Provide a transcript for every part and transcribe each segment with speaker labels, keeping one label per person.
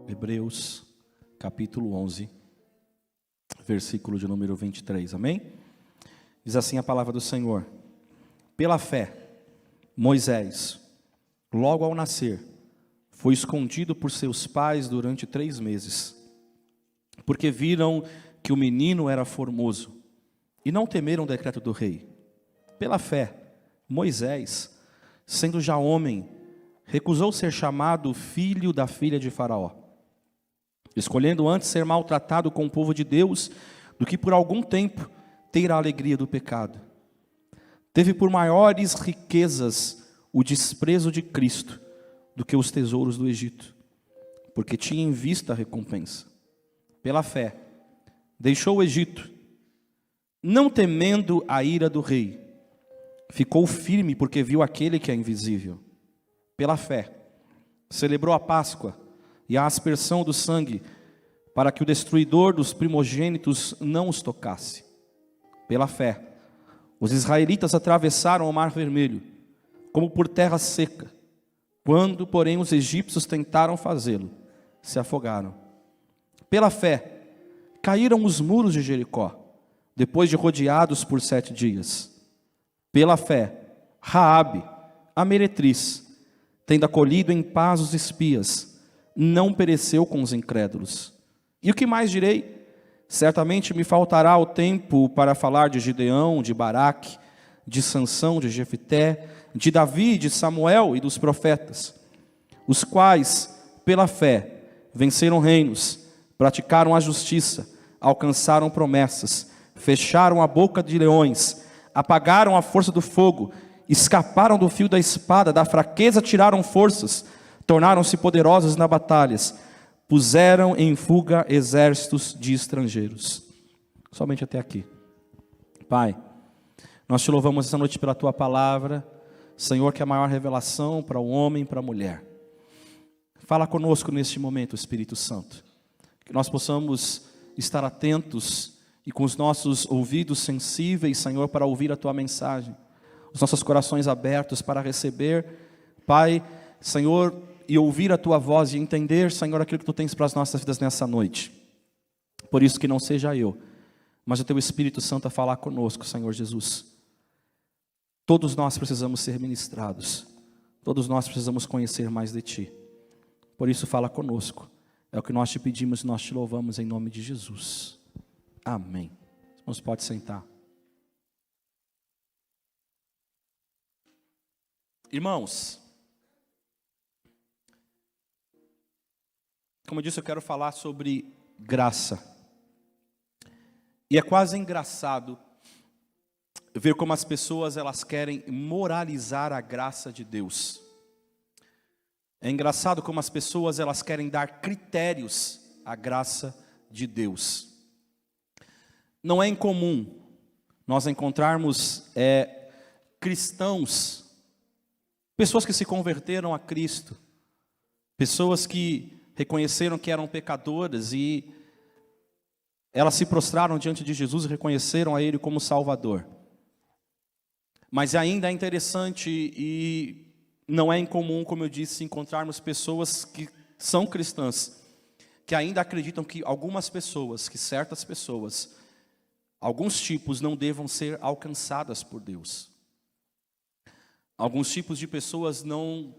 Speaker 1: Hebreus, capítulo 11, versículo de número 23, amém? Diz assim a palavra do Senhor: pela fé, Moisés, logo ao nascer, foi escondido por seus pais durante 3 meses, porque viram que o menino era formoso, e não temeram o decreto do rei. Pela fé, Moisés, sendo já homem, recusou ser chamado filho da filha de Faraó, escolhendo antes ser maltratado com o povo de Deus, do que por algum tempo ter a alegria do pecado. Teve por maiores riquezas o desprezo de Cristo do que os tesouros do Egito, porque tinha em vista a recompensa. Pela fé, deixou o Egito, não temendo a ira do rei. Ficou firme porque viu aquele que é invisível. Pela fé, celebrou a Páscoa e a aspersão do sangue, para que o destruidor dos primogênitos não os tocasse. Pela fé, os israelitas atravessaram o Mar Vermelho, como por terra seca. Quando, porém, os egípcios tentaram fazê-lo, se afogaram. Pela fé, caíram os muros de Jericó, depois de rodeados por 7 dias. Pela fé, Raabe, a meretriz, tendo acolhido em paz os espias, não pereceu com os incrédulos. E o que mais direi? Certamente me faltará o tempo para falar de Gideão, de Baraque, de Sansão, de Jefté, de Davi, de Samuel e dos profetas, os quais, pela fé, venceram reinos, praticaram a justiça, alcançaram promessas, fecharam a boca de leões, apagaram a força do fogo, escaparam do fio da espada, da fraqueza tiraram forças, tornaram-se poderosos na batalhas, puseram em fuga exércitos de estrangeiros. Somente até aqui. Pai, nós te louvamos essa noite pela tua palavra, Senhor, que é a maior revelação para o homem e para a mulher. Fala conosco neste momento, Espírito Santo, que nós possamos estar atentos e com os nossos ouvidos sensíveis, Senhor, para ouvir a tua mensagem, os nossos corações abertos para receber, Pai, Senhor, e ouvir a tua voz e entender, Senhor, aquilo que tu tens para as nossas vidas nessa noite. Por isso que não seja eu, mas o teu Espírito Santo a falar conosco, Senhor Jesus. Todos nós precisamos ser ministrados, todos nós precisamos conhecer mais de ti. Por isso fala conosco, é o que nós te pedimos e nós te louvamos em nome de Jesus. Amém. Irmãos, pode sentar. Irmãos, como eu disse, eu quero falar sobre graça. E é quase engraçado ver como as pessoas elas querem moralizar a graça de Deus. É engraçado como as pessoas elas querem dar critérios à graça de Deus. Não é incomum nós encontrarmos cristãos, pessoas que se converteram a Cristo, pessoas que reconheceram que eram pecadoras e elas se prostraram diante de Jesus e reconheceram a Ele como Salvador. Mas ainda é interessante e não é incomum, como eu disse, encontrarmos pessoas que são cristãs, que ainda acreditam que algumas pessoas, que certas pessoas, alguns tipos não devam ser alcançadas por Deus. Alguns tipos de pessoas não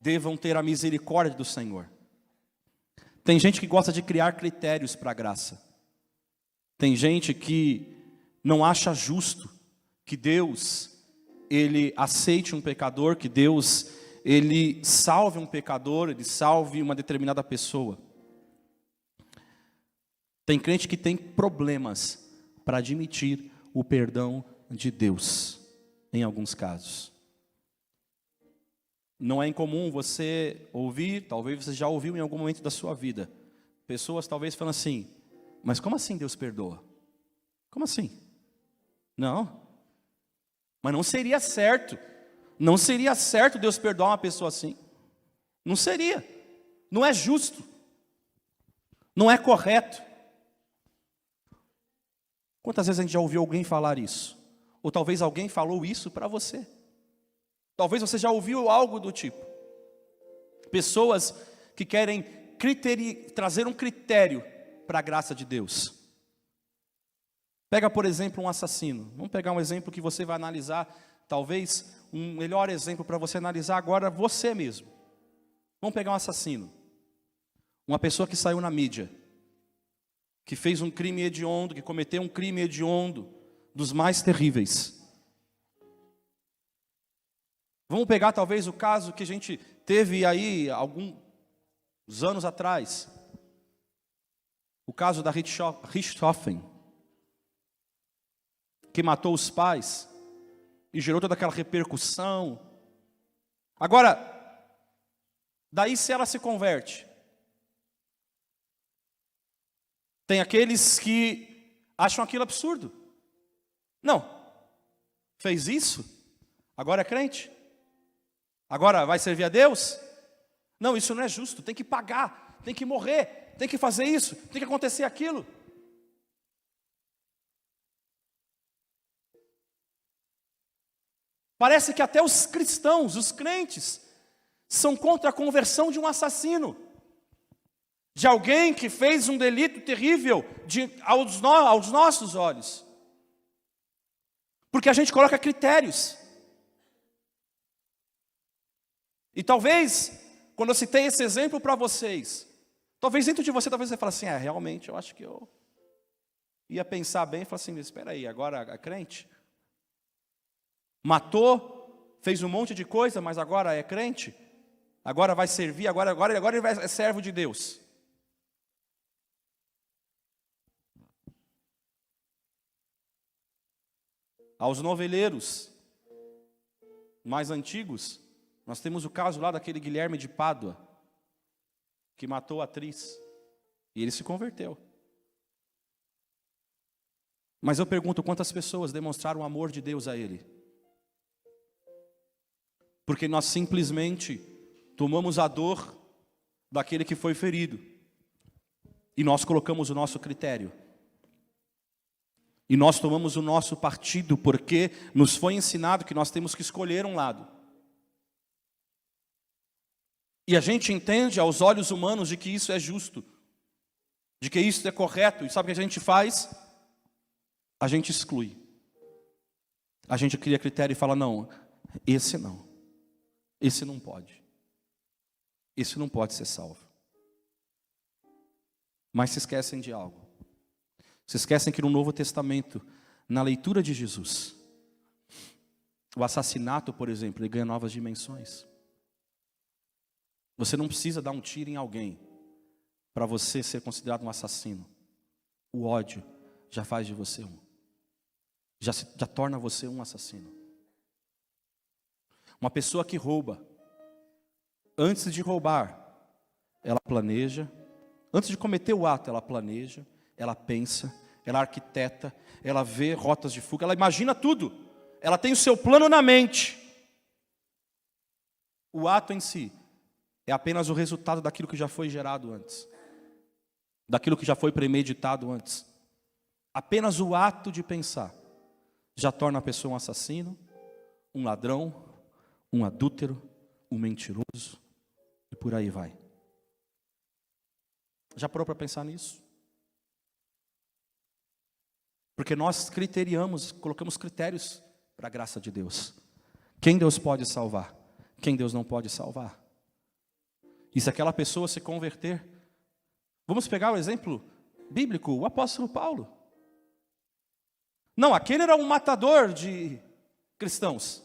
Speaker 1: devam ter a misericórdia do Senhor. Tem gente que gosta de criar critérios para a graça. Tem gente que não acha justo que Deus, Ele aceite um pecador, que Deus, Ele salve um pecador, Ele salve uma determinada pessoa. Tem crente que tem problemas para admitir o perdão de Deus, em alguns casos. Não é incomum você ouvir, talvez você já ouviu em algum momento da sua vida, pessoas talvez falando assim, mas como assim Deus perdoa? Como assim? Não, mas não seria certo Deus perdoar uma pessoa assim. Não seria, não é justo, não é correto. Quantas vezes a gente já ouviu alguém falar isso? Ou talvez alguém falou isso para você. Talvez você já ouviu algo do tipo. Pessoas que querem trazer um critério para a graça de Deus. Pega, por exemplo, um assassino. Vamos pegar um exemplo que você vai analisar, talvez um melhor exemplo para você analisar agora você mesmo. Vamos pegar um assassino. Uma pessoa que saiu na mídia, que fez um crime hediondo, que cometeu um crime hediondo, dos mais terríveis. Vamos pegar talvez o caso que a gente teve aí alguns anos atrás. O caso da Richthofen, que matou os pais e gerou toda aquela repercussão. Agora, daí se ela se converte, tem aqueles que acham aquilo absurdo. Não, fez isso, agora é crente? Agora vai servir a Deus? Não, isso não é justo, tem que pagar, tem que morrer, tem que fazer isso, tem que acontecer aquilo. Parece que até os cristãos, os crentes, são contra a conversão de um assassino. De alguém que fez um delito terrível aos nossos olhos. Porque a gente coloca critérios. E talvez, quando eu citei esse exemplo para vocês, talvez dentro de você, talvez você fale assim, realmente, eu acho que eu ia pensar bem e falar assim, espera aí, agora é crente? Matou, fez um monte de coisa, mas agora é crente? Agora vai servir, agora ele é servo de Deus. Aos noveleiros mais antigos, nós temos o caso lá daquele Guilherme de Pádua, que matou a atriz, e ele se converteu. Mas eu pergunto, quantas pessoas demonstraram o amor de Deus a ele? Porque nós simplesmente tomamos a dor daquele que foi ferido, e nós colocamos o nosso critério. E nós tomamos o nosso partido, porque nos foi ensinado que nós temos que escolher um lado. E a gente entende aos olhos humanos de que isso é justo, de que isso é correto. E sabe o que a gente faz? A gente exclui. A gente cria critério e fala, não, esse não. Esse não pode. Esse não pode ser salvo. Mas se esquecem de algo. Se esquecem que no Novo Testamento, na leitura de Jesus, o assassinato, por exemplo, ele ganha novas dimensões. Você não precisa dar um tiro em alguém para você ser considerado um assassino. O ódio já faz de você já torna você um assassino. Uma pessoa que rouba, antes de roubar, ela planeja. Antes de cometer o ato, ela planeja, ela pensa, ela arquiteta, ela vê rotas de fuga, ela imagina tudo. Ela tem o seu plano na mente. O ato em si é apenas o resultado daquilo que já foi gerado antes. Daquilo que já foi premeditado antes. Apenas o ato de pensar já torna a pessoa um assassino, um ladrão, um adúltero, um mentiroso, e por aí vai. Já parou para pensar nisso? Porque nós colocamos critérios para a graça de Deus. Quem Deus pode salvar? Quem Deus não pode salvar? E se aquela pessoa se converter? Vamos pegar o exemplo bíblico, o apóstolo Paulo. Não, aquele era um matador de cristãos.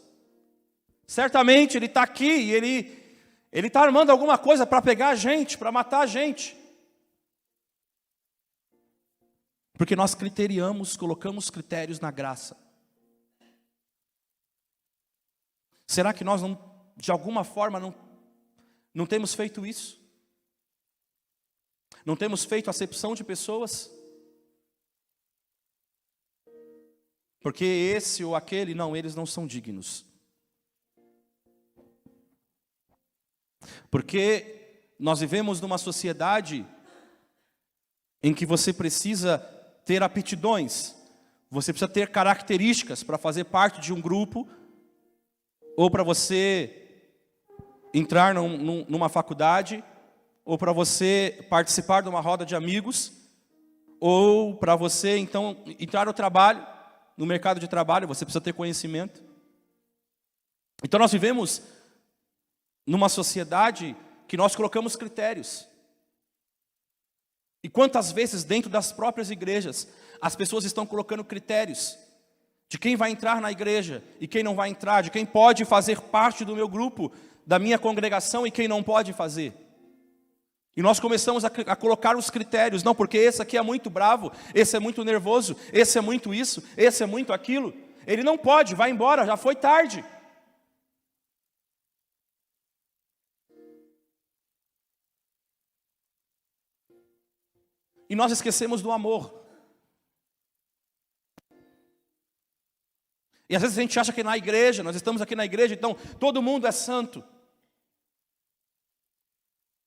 Speaker 1: Certamente ele está aqui e ele está armando alguma coisa para pegar a gente, para matar a gente. Porque nós colocamos critérios na graça. Será que nós de alguma forma não temos feito isso? Não temos feito acepção de pessoas? Porque esse ou aquele, não, eles não são dignos. Porque nós vivemos numa sociedade em que você precisa ter aptidões, você precisa ter características para fazer parte de um grupo, ou para você entrar numa faculdade, ou para você participar de uma roda de amigos, ou para você, então, entrar no trabalho, no mercado de trabalho, você precisa ter conhecimento. Então nós vivemos numa sociedade que nós colocamos critérios. E quantas vezes dentro das próprias igrejas, as pessoas estão colocando critérios de quem vai entrar na igreja e quem não vai entrar, de quem pode fazer parte do meu grupo, da minha congregação e quem não pode fazer. E nós começamos a colocar os critérios, não, porque esse aqui é muito bravo, esse é muito nervoso, esse é muito isso, esse é muito aquilo. Ele não pode, vai embora, já foi tarde. E nós esquecemos do amor. E às vezes a gente acha que na igreja, nós estamos aqui na igreja, então todo mundo é santo.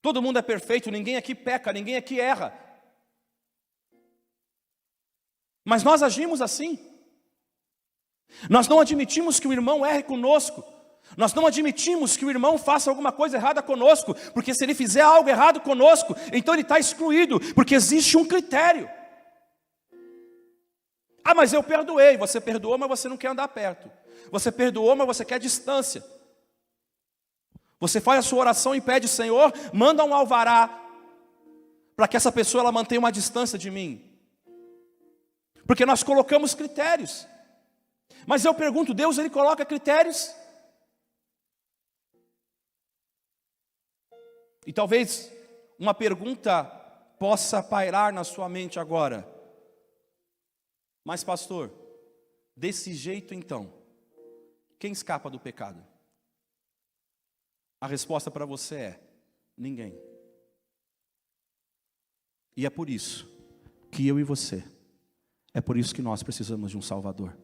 Speaker 1: Todo mundo é perfeito, ninguém aqui peca, ninguém aqui erra. Mas nós agimos assim. Nós não admitimos que o irmão erre conosco. Nós não admitimos que o irmão faça alguma coisa errada conosco, porque se ele fizer algo errado conosco, então ele está excluído, porque existe um critério. Ah, mas eu perdoei. Você perdoou, mas você não quer andar perto. Você perdoou, mas você quer distância. Você faz a sua oração e pede, Senhor, manda um alvará, para que essa pessoa ela mantenha uma distância de mim. Porque nós colocamos critérios. Mas eu pergunto, Deus ele coloca critérios? E talvez uma pergunta possa pairar na sua mente agora. Mas pastor, desse jeito então, quem escapa do pecado? A resposta para você é: ninguém. E é por isso que eu e você, é por isso que nós precisamos de um Salvador.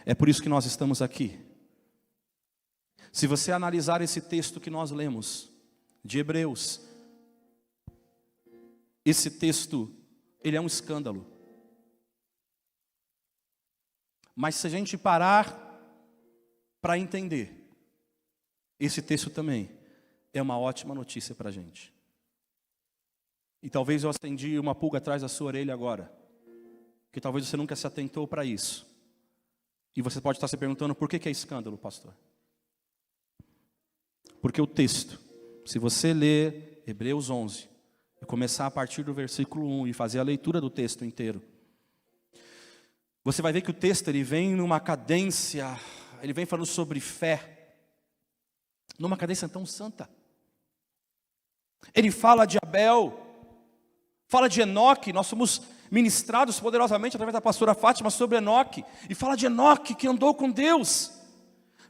Speaker 1: É por isso que nós estamos aqui. Se você analisar esse texto que nós lemos, de Hebreus, esse texto, ele é um escândalo. Mas se a gente parar para entender, esse texto também é uma ótima notícia para a gente. E talvez eu acendi uma pulga atrás da sua orelha agora, que talvez você nunca se atentou para isso. E você pode estar se perguntando, por que é escândalo, pastor? Porque o texto, se você ler Hebreus 11, e começar a partir do versículo 1 e fazer a leitura do texto inteiro, você vai ver que o texto ele vem numa cadência, ele vem falando sobre fé, numa cadência tão santa. Ele fala de Abel, fala de Enoque. Nós somos ministrados poderosamente através da pastora Fátima sobre Enoque, e fala de Enoque que andou com Deus.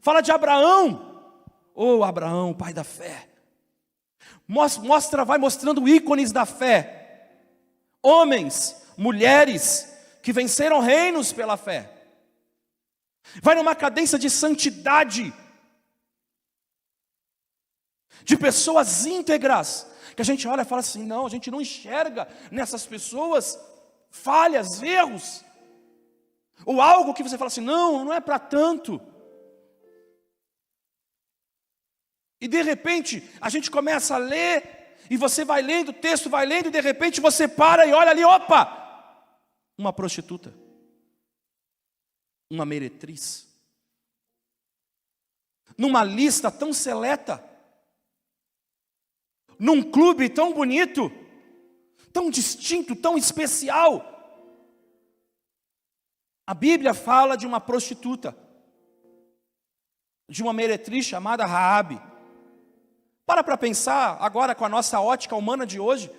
Speaker 1: Fala de Abraão, Abraão, pai da fé. Vai mostrando ícones da fé, homens, mulheres que venceram reinos pela fé. Vai numa cadência de santidade, de pessoas íntegras, que a gente olha e fala assim, não, a gente não enxerga nessas pessoas falhas, erros, ou algo que você fala assim, não é para tanto. E de repente, a gente começa a ler, e você vai lendo, o texto vai lendo, e de repente você para e olha ali, opa, uma prostituta, uma meretriz, numa lista tão seleta, num clube tão bonito, tão distinto, tão especial. A Bíblia fala de uma prostituta, de uma meretriz chamada Raabe. Para pensar agora com a nossa ótica humana de hoje,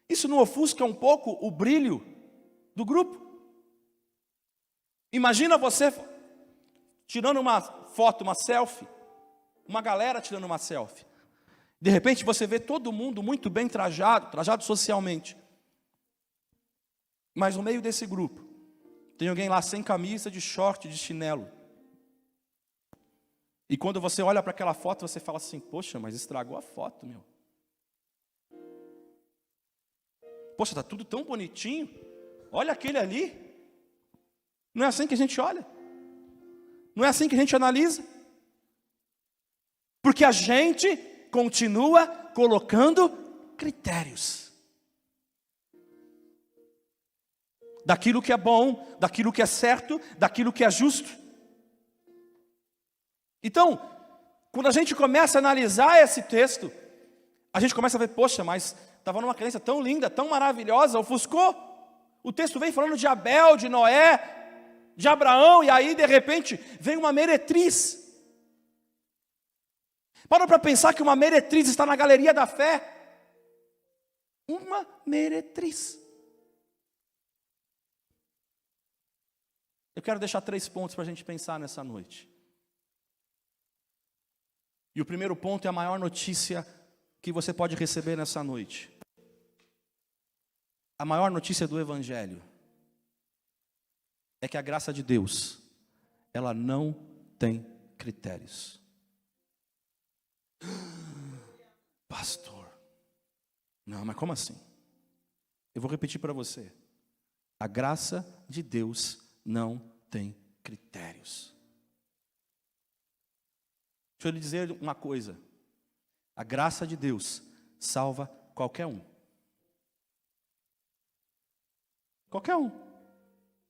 Speaker 1: isso não ofusca um pouco o brilho do grupo? Imagina você tirando uma foto, uma selfie, uma galera tirando uma selfie. De repente você vê todo mundo muito bem trajado socialmente. Mas no meio desse grupo, tem alguém lá sem camisa, de short, de chinelo. E quando você olha para aquela foto, você fala assim, poxa, mas estragou a foto, meu. Poxa, está tudo tão bonitinho. Olha aquele ali. Não é assim que a gente olha. Não é assim que a gente analisa. Porque a gente continua colocando critérios. Daquilo que é bom, daquilo que é certo, daquilo que é justo. Então, quando a gente começa a analisar esse texto, a gente começa a ver, poxa, mas estava numa crença tão linda, tão maravilhosa, ofuscou. O texto vem falando de Abel, de Noé, de Abraão, e aí de repente vem uma meretriz. Para pensar que uma meretriz está na galeria da fé. Uma meretriz. Eu quero deixar 3 pontos para a gente pensar nessa noite. E o primeiro ponto é a maior notícia que você pode receber nessa noite. A maior notícia do Evangelho é que a graça de Deus, ela não tem critérios. Pastor, não, mas como assim? Eu vou repetir para você. A graça de Deus não tem critérios. Deixa eu lhe dizer uma coisa. A graça de Deus salva qualquer um. Qualquer um.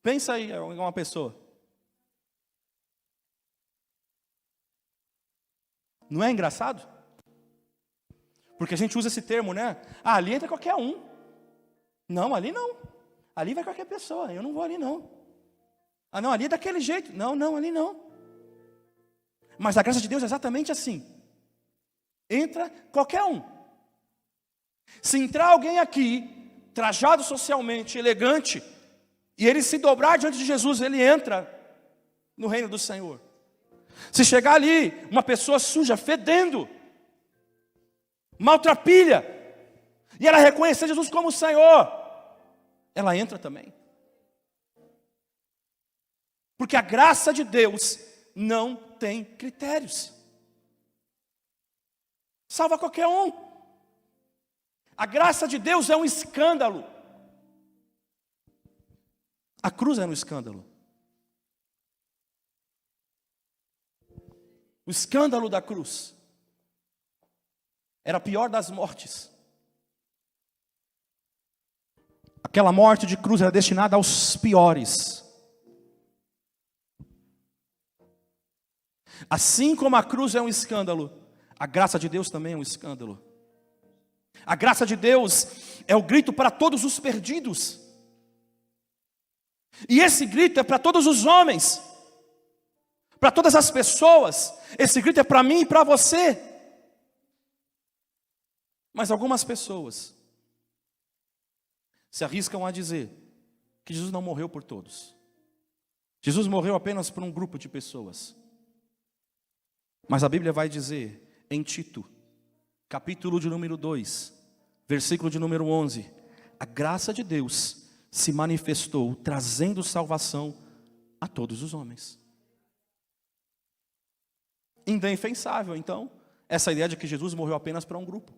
Speaker 1: Pensa aí em uma pessoa. Não é engraçado? Porque a gente usa esse termo, né? Ah, ali entra qualquer um. Não, ali não. Ali vai qualquer pessoa. Eu não vou ali não. Ah, não, ali é daquele jeito. Não, não, ali não. Mas a graça de Deus é exatamente assim. Entra qualquer um. Se entrar alguém aqui, trajado socialmente, elegante, e ele se dobrar diante de Jesus, ele entra no reino do Senhor. Se chegar ali, uma pessoa suja, fedendo, maltrapilha, e ela reconhecer Jesus como Senhor, ela entra também. Porque a graça de Deus não tem critérios. Salva qualquer um. A graça de Deus é um escândalo. A cruz era um escândalo. O escândalo da cruz era a pior das mortes. Aquela morte de cruz era destinada aos piores. Assim como a cruz é um escândalo, a graça de Deus também é um escândalo. A graça de Deus é o grito para todos os perdidos. E esse grito é para todos os homens, para todas as pessoas. Esse grito é para mim e para você. Mas algumas pessoas se arriscam a dizer que Jesus não morreu por todos. Jesus morreu apenas por um grupo de pessoas. Mas a Bíblia vai dizer em Tito, capítulo de número 2, versículo de número 11, a graça de Deus se manifestou, trazendo salvação a todos os homens. Indefensável, então, essa ideia de que Jesus morreu apenas para um grupo.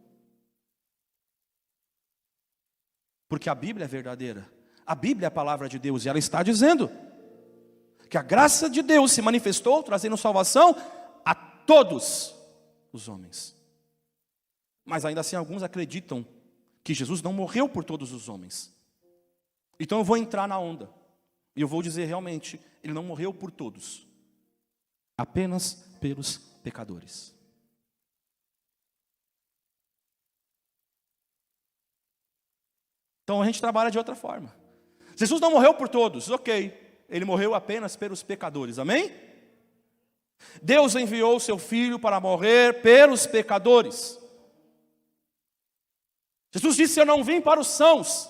Speaker 1: Porque a Bíblia é verdadeira. A Bíblia é a palavra de Deus e ela está dizendo que a graça de Deus se manifestou, trazendo salvação a todos os homens. Mas ainda assim alguns acreditam que Jesus não morreu por todos os homens. Então eu vou entrar na onda. E eu vou dizer realmente, ele não morreu por todos. Apenas pelos pecadores. Então a gente trabalha de outra forma. Jesus não morreu por todos, ok. Ele morreu apenas pelos pecadores, amém? Deus enviou o seu Filho para morrer pelos pecadores. Jesus disse, eu não vim para os sãos.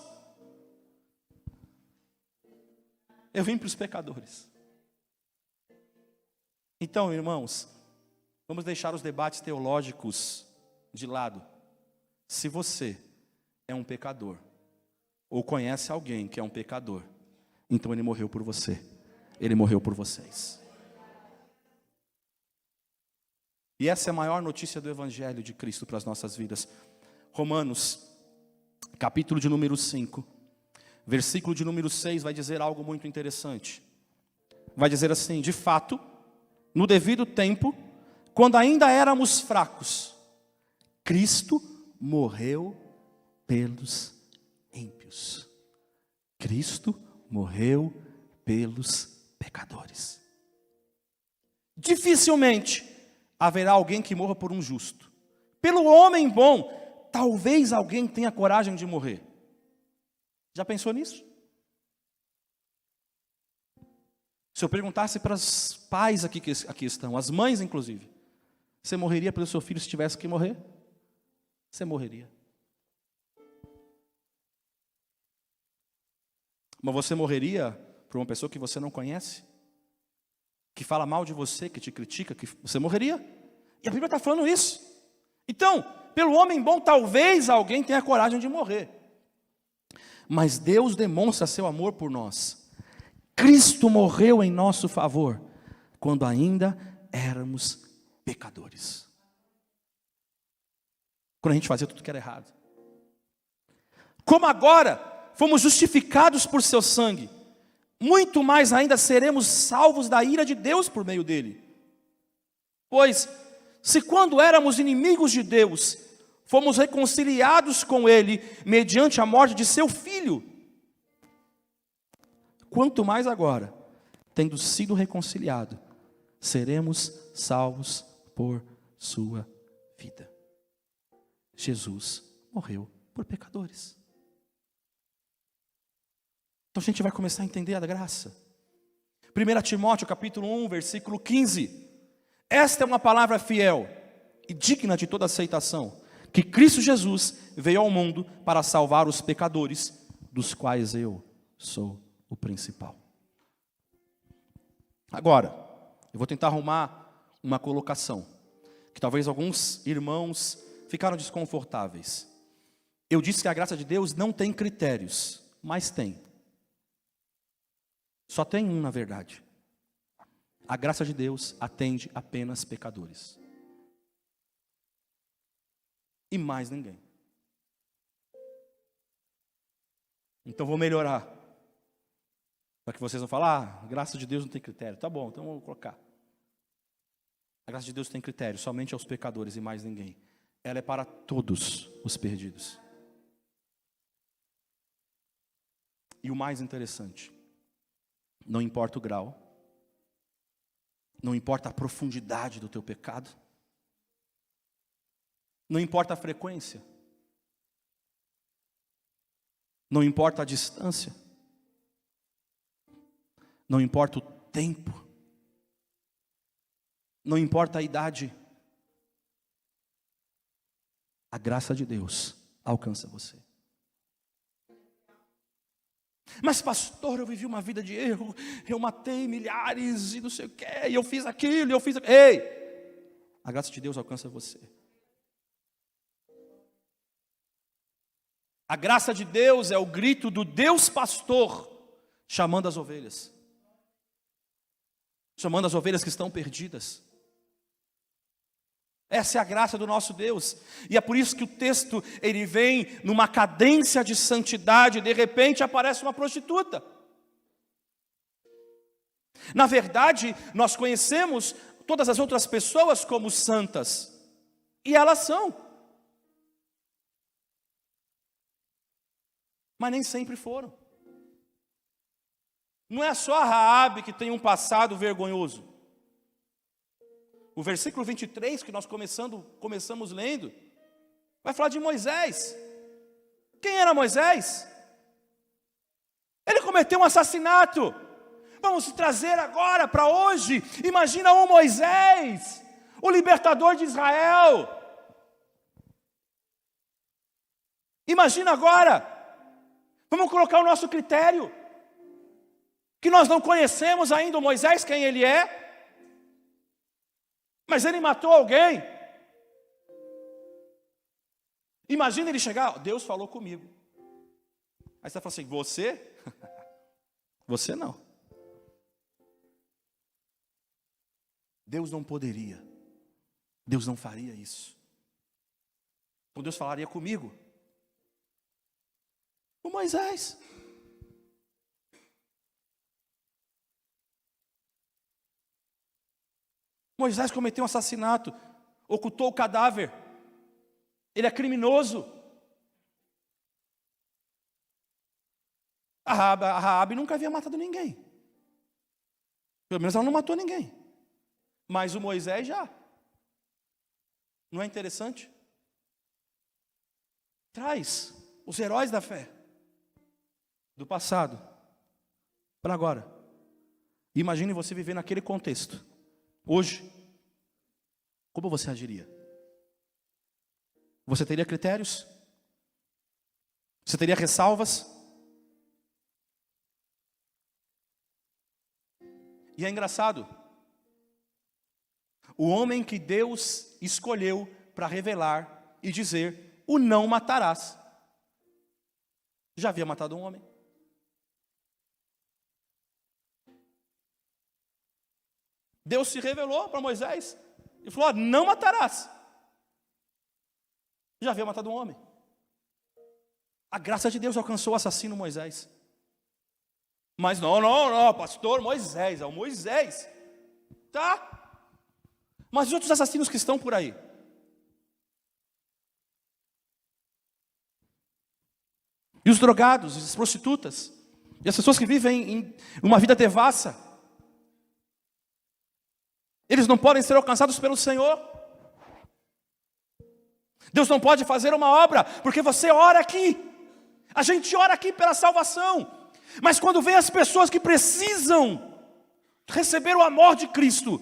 Speaker 1: Eu vim para os pecadores. Então, irmãos, vamos deixar os debates teológicos de lado. Se você é um pecador, ou conhece alguém que é um pecador, então ele morreu por você. Ele morreu por vocês. E essa é a maior notícia do Evangelho de Cristo para as nossas vidas. Romanos, capítulo de número 5, versículo de número 6, vai dizer algo muito interessante. Vai dizer assim, de fato, no devido tempo, quando ainda éramos fracos, Cristo morreu pelos ímpios. Cristo morreu pelos pecadores. Dificilmente haverá alguém que morra por um justo. Pelo homem bom, talvez alguém tenha coragem de morrer. Já pensou nisso? Se eu perguntasse para os pais aqui que aqui estão, as mães inclusive, você morreria pelo seu filho se tivesse que morrer? Você morreria. Mas você morreria por uma pessoa que você não conhece? Que fala mal de você, que te critica, que você morreria? E a Bíblia está falando isso. Então, pelo homem bom, talvez alguém tenha coragem de morrer. Mas Deus demonstra seu amor por nós. Cristo morreu em nosso favor, quando ainda éramos pecadores. Quando a gente fazia tudo que era errado. Como agora fomos justificados por seu sangue, muito mais ainda seremos salvos da ira de Deus por meio dele. Pois, se quando éramos inimigos de Deus, fomos reconciliados com ele, mediante a morte de seu Filho, quanto mais agora, tendo sido reconciliado, seremos salvos por sua vida. Jesus morreu por pecadores. Então a gente vai começar a entender a graça. 1 Timóteo capítulo 1, versículo 15. Esta é uma palavra fiel e digna de toda aceitação, que Cristo Jesus veio ao mundo para salvar os pecadores, dos quais eu sou o principal. Agora, eu vou tentar arrumar uma colocação, que talvez alguns irmãos ficaram desconfortáveis. Eu disse que a graça de Deus não tem critérios, mas tem. Só tem um, na verdade. A graça de Deus atende apenas pecadores. E mais ninguém. Então vou melhorar. Para que vocês não falem, a graça de Deus não tem critério. Tá bom, então eu vou colocar. A graça de Deus tem critério, somente aos pecadores e mais ninguém. Ela é para todos os perdidos. E o mais interessante, não importa o grau, não importa a profundidade do teu pecado, não importa a frequência, não importa a distância, não importa o tempo, não importa a idade, a graça de Deus alcança você. Mas pastor, eu vivi uma vida de erro, eu matei milhares e não sei o que, e eu fiz aquilo, e eu fiz aquilo. Ei, a graça de Deus alcança você. A graça de Deus é o grito do Deus pastor, chamando as ovelhas. Chamando as ovelhas que estão perdidas. Essa é a graça do nosso Deus. E é por isso que o texto, ele vem numa cadência de santidade. De repente aparece uma prostituta. Na verdade, nós conhecemos todas as outras pessoas como santas. E elas são. Mas nem sempre foram. Não é só a Raabe que tem um passado vergonhoso. O versículo 23 que nós começamos lendo, vai falar de Moisés. Quem era Moisés? Ele cometeu um assassinato. Vamos trazer agora para hoje. Imagina um Moisés, o libertador de Israel. Imagina agora. Vamos colocar o nosso critério. Que nós não conhecemos ainda o Moisés, quem ele é. Mas ele matou alguém. Imagina ele chegar, Deus falou comigo. Aí você fala assim, você? Você não. Deus não poderia. Deus não faria isso. Então Deus falaria comigo. O Moisés. Moisés cometeu um assassinato, ocultou o cadáver. Ele é criminoso. A Raabe nunca havia matado ninguém. Pelo menos ela não matou ninguém. Mas o Moisés já. Não é interessante? Traz os heróis da fé do passado para agora. Imagine você viver naquele contexto. Hoje, como você agiria? Você teria critérios? Você teria ressalvas? E é engraçado, o homem que Deus escolheu para revelar e dizer, o não matarás, já havia matado um homem. Deus se revelou para Moisés e falou, não matarás. Já havia matado um homem. A graça de Deus alcançou o assassino Moisés. Mas não, pastor Moisés, é o Moisés. Tá? Mas os outros assassinos que estão por aí? E os drogados, as prostitutas, e as pessoas que vivem em uma vida devassa, eles não podem ser alcançados pelo Senhor. Deus não pode fazer uma obra, porque você ora aqui. A gente ora aqui pela salvação. Mas quando vem as pessoas que precisam receber o amor de Cristo,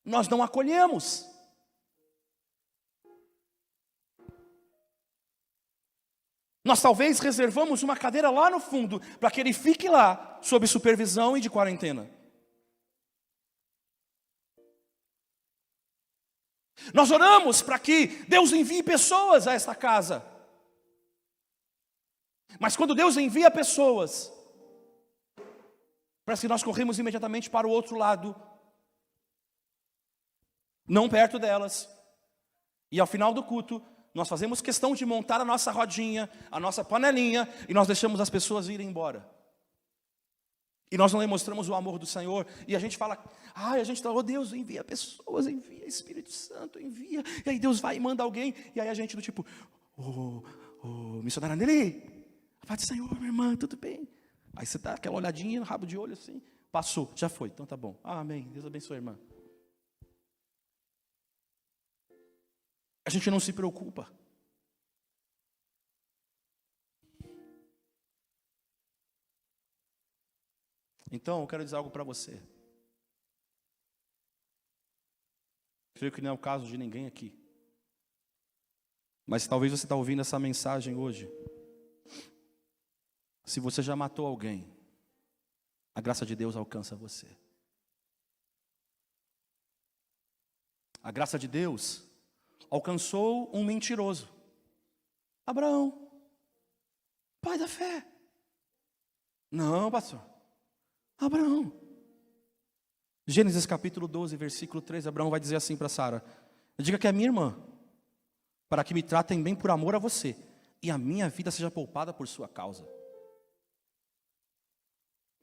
Speaker 1: nós não acolhemos. Nós talvez reservamos uma cadeira lá no fundo, para que ele fique lá, sob supervisão e de quarentena. Nós oramos para que Deus envie pessoas a esta casa. Mas quando Deus envia pessoas, parece que nós corremos imediatamente para o outro lado, não perto delas. E ao final do culto, nós fazemos questão de montar a nossa rodinha, a nossa panelinha, e nós deixamos as pessoas irem embora. E nós não demonstramos o amor do Senhor, e a gente fala, a gente fala, Deus, envia pessoas, envia Espírito Santo, envia. E aí Deus vai e manda alguém, e aí a gente do tipo, missionária Nelly, a paz do Senhor, minha irmã, tudo bem? Aí você dá aquela olhadinha, rabo de olho assim, passou, já foi, então tá bom. Amém, Deus abençoe, irmã. A gente não se preocupa. Então, eu quero dizer algo para você. Creio que não é o caso de ninguém aqui. Mas talvez você está ouvindo essa mensagem hoje. Se você já matou alguém, a graça de Deus alcança você. A graça de Deus alcançou um mentiroso. Abraão, pai da fé. Não, pastor. Abraão. Gênesis capítulo 12, versículo 3, Abraão vai dizer assim para Sara: diga que é minha irmã, para que me tratem bem por amor a você, e a minha vida seja poupada por sua causa.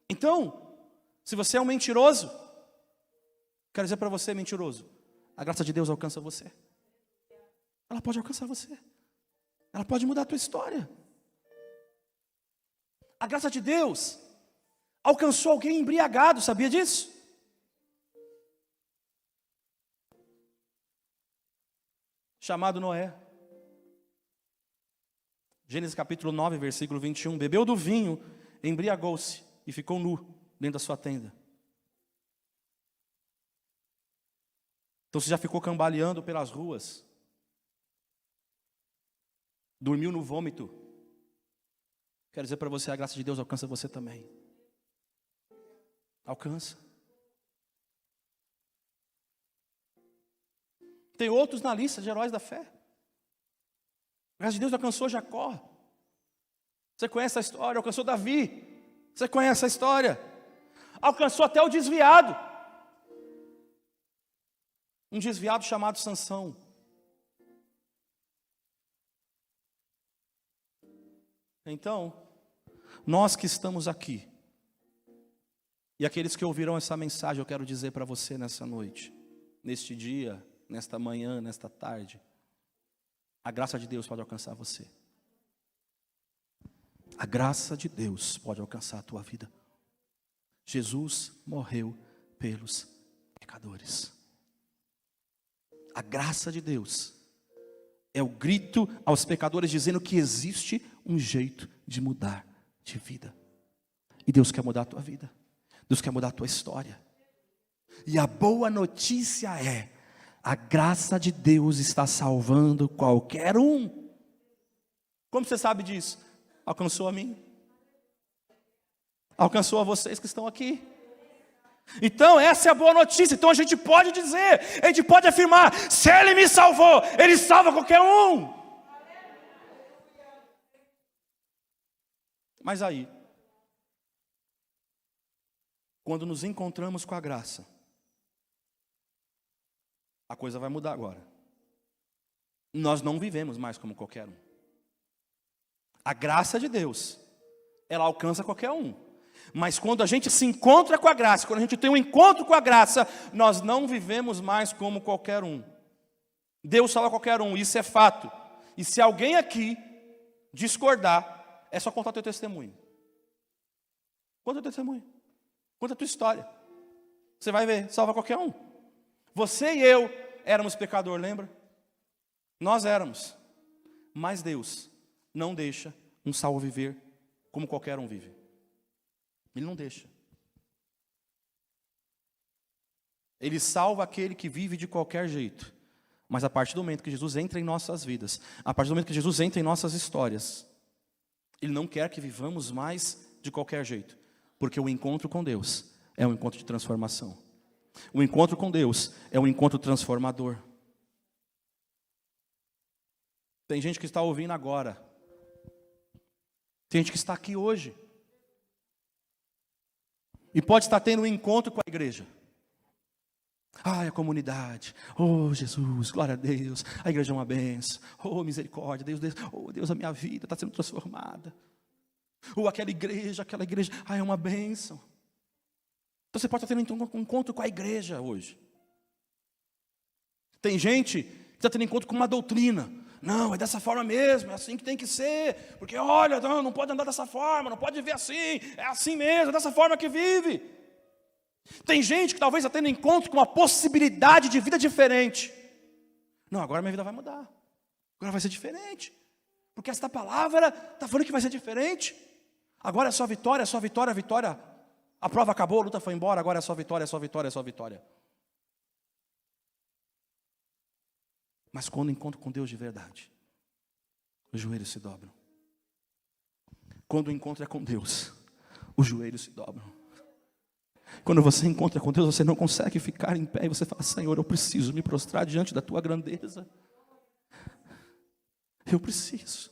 Speaker 1: Então, se você é um mentiroso, quero dizer para você, mentiroso, a graça de Deus alcança você. Ela pode alcançar você. Ela pode mudar a tua história. A graça de Deus alcançou alguém embriagado, sabia disso? Chamado Noé. Gênesis capítulo 9, versículo 21. Bebeu do vinho, embriagou-se e ficou nu dentro da sua tenda. Então você já ficou cambaleando pelas ruas? Dormiu no vômito? Quero dizer para você, a graça de Deus alcança você também. Alcança. Tem outros na lista de heróis da fé. A graça de Deus alcançou Jacó. Você conhece a história? Alcançou Davi. Você conhece a história? Alcançou até o desviado. Um desviado chamado Sansão. Então, nós que estamos aqui, e aqueles que ouviram essa mensagem, eu quero dizer para você nessa noite, neste dia, nesta manhã, nesta tarde, A graça de Deus pode alcançar você. A graça de Deus pode alcançar a tua vida. Jesus morreu pelos pecadores. A graça de Deus é o grito aos pecadores dizendo que existe um jeito de mudar de vida. E Deus quer mudar a tua vida. Deus quer mudar a tua história. E a boa notícia é: a graça de Deus está salvando qualquer um. Como você sabe disso? Alcançou a mim. Alcançou a vocês que estão aqui. Então essa é a boa notícia. Então a gente pode dizer, a gente pode afirmar: se Ele me salvou, Ele salva qualquer um. Mas aí, quando nos encontramos com a graça, a coisa vai mudar agora. Nós não vivemos mais como qualquer um. A graça de Deus, ela alcança qualquer um. Mas quando a gente se encontra com a graça, quando a gente tem um encontro com a graça, nós não vivemos mais como qualquer um. Deus salva qualquer um, isso é fato. E se alguém aqui discordar, é só contar o teu testemunho. Conta o teu testemunho. Conta a tua história. Você vai ver, salva qualquer um. Você e eu éramos pecadores, lembra? Nós éramos. Mas Deus não deixa um salvo viver como qualquer um vive. Ele não deixa. Ele salva aquele que vive de qualquer jeito. Mas a partir do momento que Jesus entra em nossas vidas, a partir do momento que Jesus entra em nossas histórias, Ele não quer que vivamos mais de qualquer jeito. Porque o encontro com Deus é um encontro de transformação. O encontro com Deus é um encontro transformador. Tem gente que está ouvindo agora. Tem gente que está aqui hoje. E pode estar tendo um encontro com a igreja. Ai, a comunidade. Oh, Jesus, glória a Deus. A igreja é uma bênção. Oh, misericórdia. Deus. Oh, Deus, a minha vida está sendo transformada. Ou aquela igreja. Ai, é uma bênção. Então você pode estar tendo um encontro com a igreja hoje. Tem gente que está tendo encontro com uma doutrina. Não, é dessa forma mesmo, é assim que tem que ser. Porque olha, não pode andar dessa forma, não pode viver assim. É assim mesmo, é dessa forma que vive. Tem gente que talvez está tendo encontro com uma possibilidade de vida diferente. Não, agora minha vida vai mudar. Agora vai ser diferente. Porque esta palavra está falando que vai ser diferente. Agora é só vitória, é só vitória, vitória. A prova acabou, a luta foi embora, agora é só vitória, é só vitória, é só vitória. Mas quando encontro com Deus de verdade, os joelhos se dobram. Quando o encontro é com Deus, os joelhos se dobram. Quando você encontra com Deus, você não consegue ficar em pé e você fala: Senhor, eu preciso me prostrar diante da tua grandeza. Eu preciso.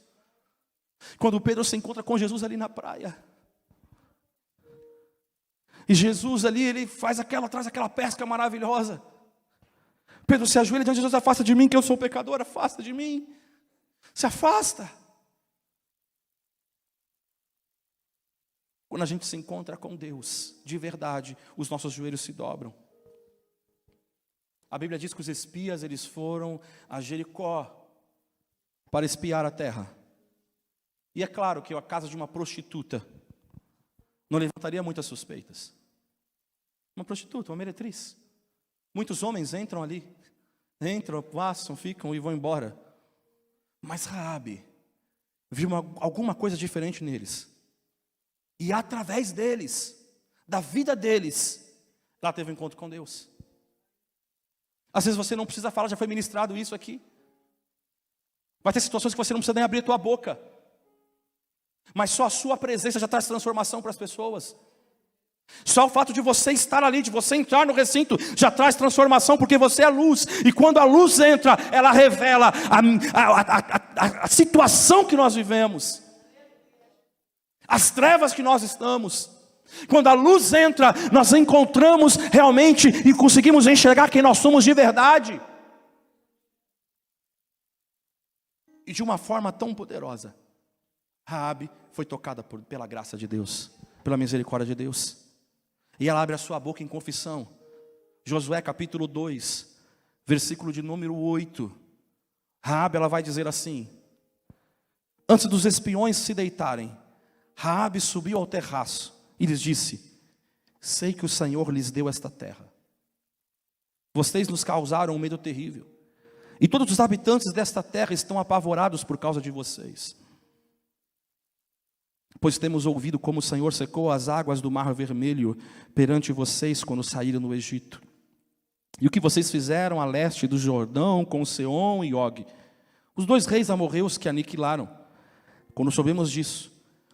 Speaker 1: Quando Pedro se encontra com Jesus ali na praia, e Jesus ali, ele traz aquela pesca maravilhosa. Pedro se ajoelha diante de Jesus: afasta de mim que eu sou pecador, afasta de mim. Se afasta. Quando a gente se encontra com Deus, de verdade, os nossos joelhos se dobram. A Bíblia diz que os espias, eles foram a Jericó para espiar a terra. E é claro que a casa de uma prostituta não levantaria muitas suspeitas. Uma prostituta, uma meretriz. Muitos homens entram ali, passam, ficam e vão embora. Mas Raabe viu alguma coisa diferente neles. E através deles, da vida deles, ela teve um encontro com Deus. Às vezes você não precisa falar, já foi ministrado isso aqui. Vai ter situações que você não precisa nem abrir a tua boca. Mas só a sua presença já traz transformação para as pessoas. Só o fato de você estar ali, de você entrar no recinto, já traz transformação, porque você é luz. E quando a luz entra, ela revela a situação que nós vivemos, as trevas que nós estamos. Quando a luz entra, nós encontramos realmente e conseguimos enxergar quem nós somos de verdade. E de uma forma tão poderosa, Raabe foi tocada pela graça de Deus, pela misericórdia de Deus. E ela abre a sua boca em confissão. Josué capítulo 2, versículo de número 8. Raabe, ela vai dizer assim: antes dos espiões se deitarem, Raabe subiu ao terraço e lhes disse: sei que o Senhor lhes deu esta terra. Vocês nos causaram um medo terrível, e todos os habitantes desta terra estão apavorados por causa de vocês. Pois temos ouvido como o Senhor secou as águas do Mar Vermelho perante vocês quando saíram do Egito. E o que vocês fizeram a leste do Jordão com Seom e Og, os 2 reis amorreus que aniquilaram. Quando soubemos disso,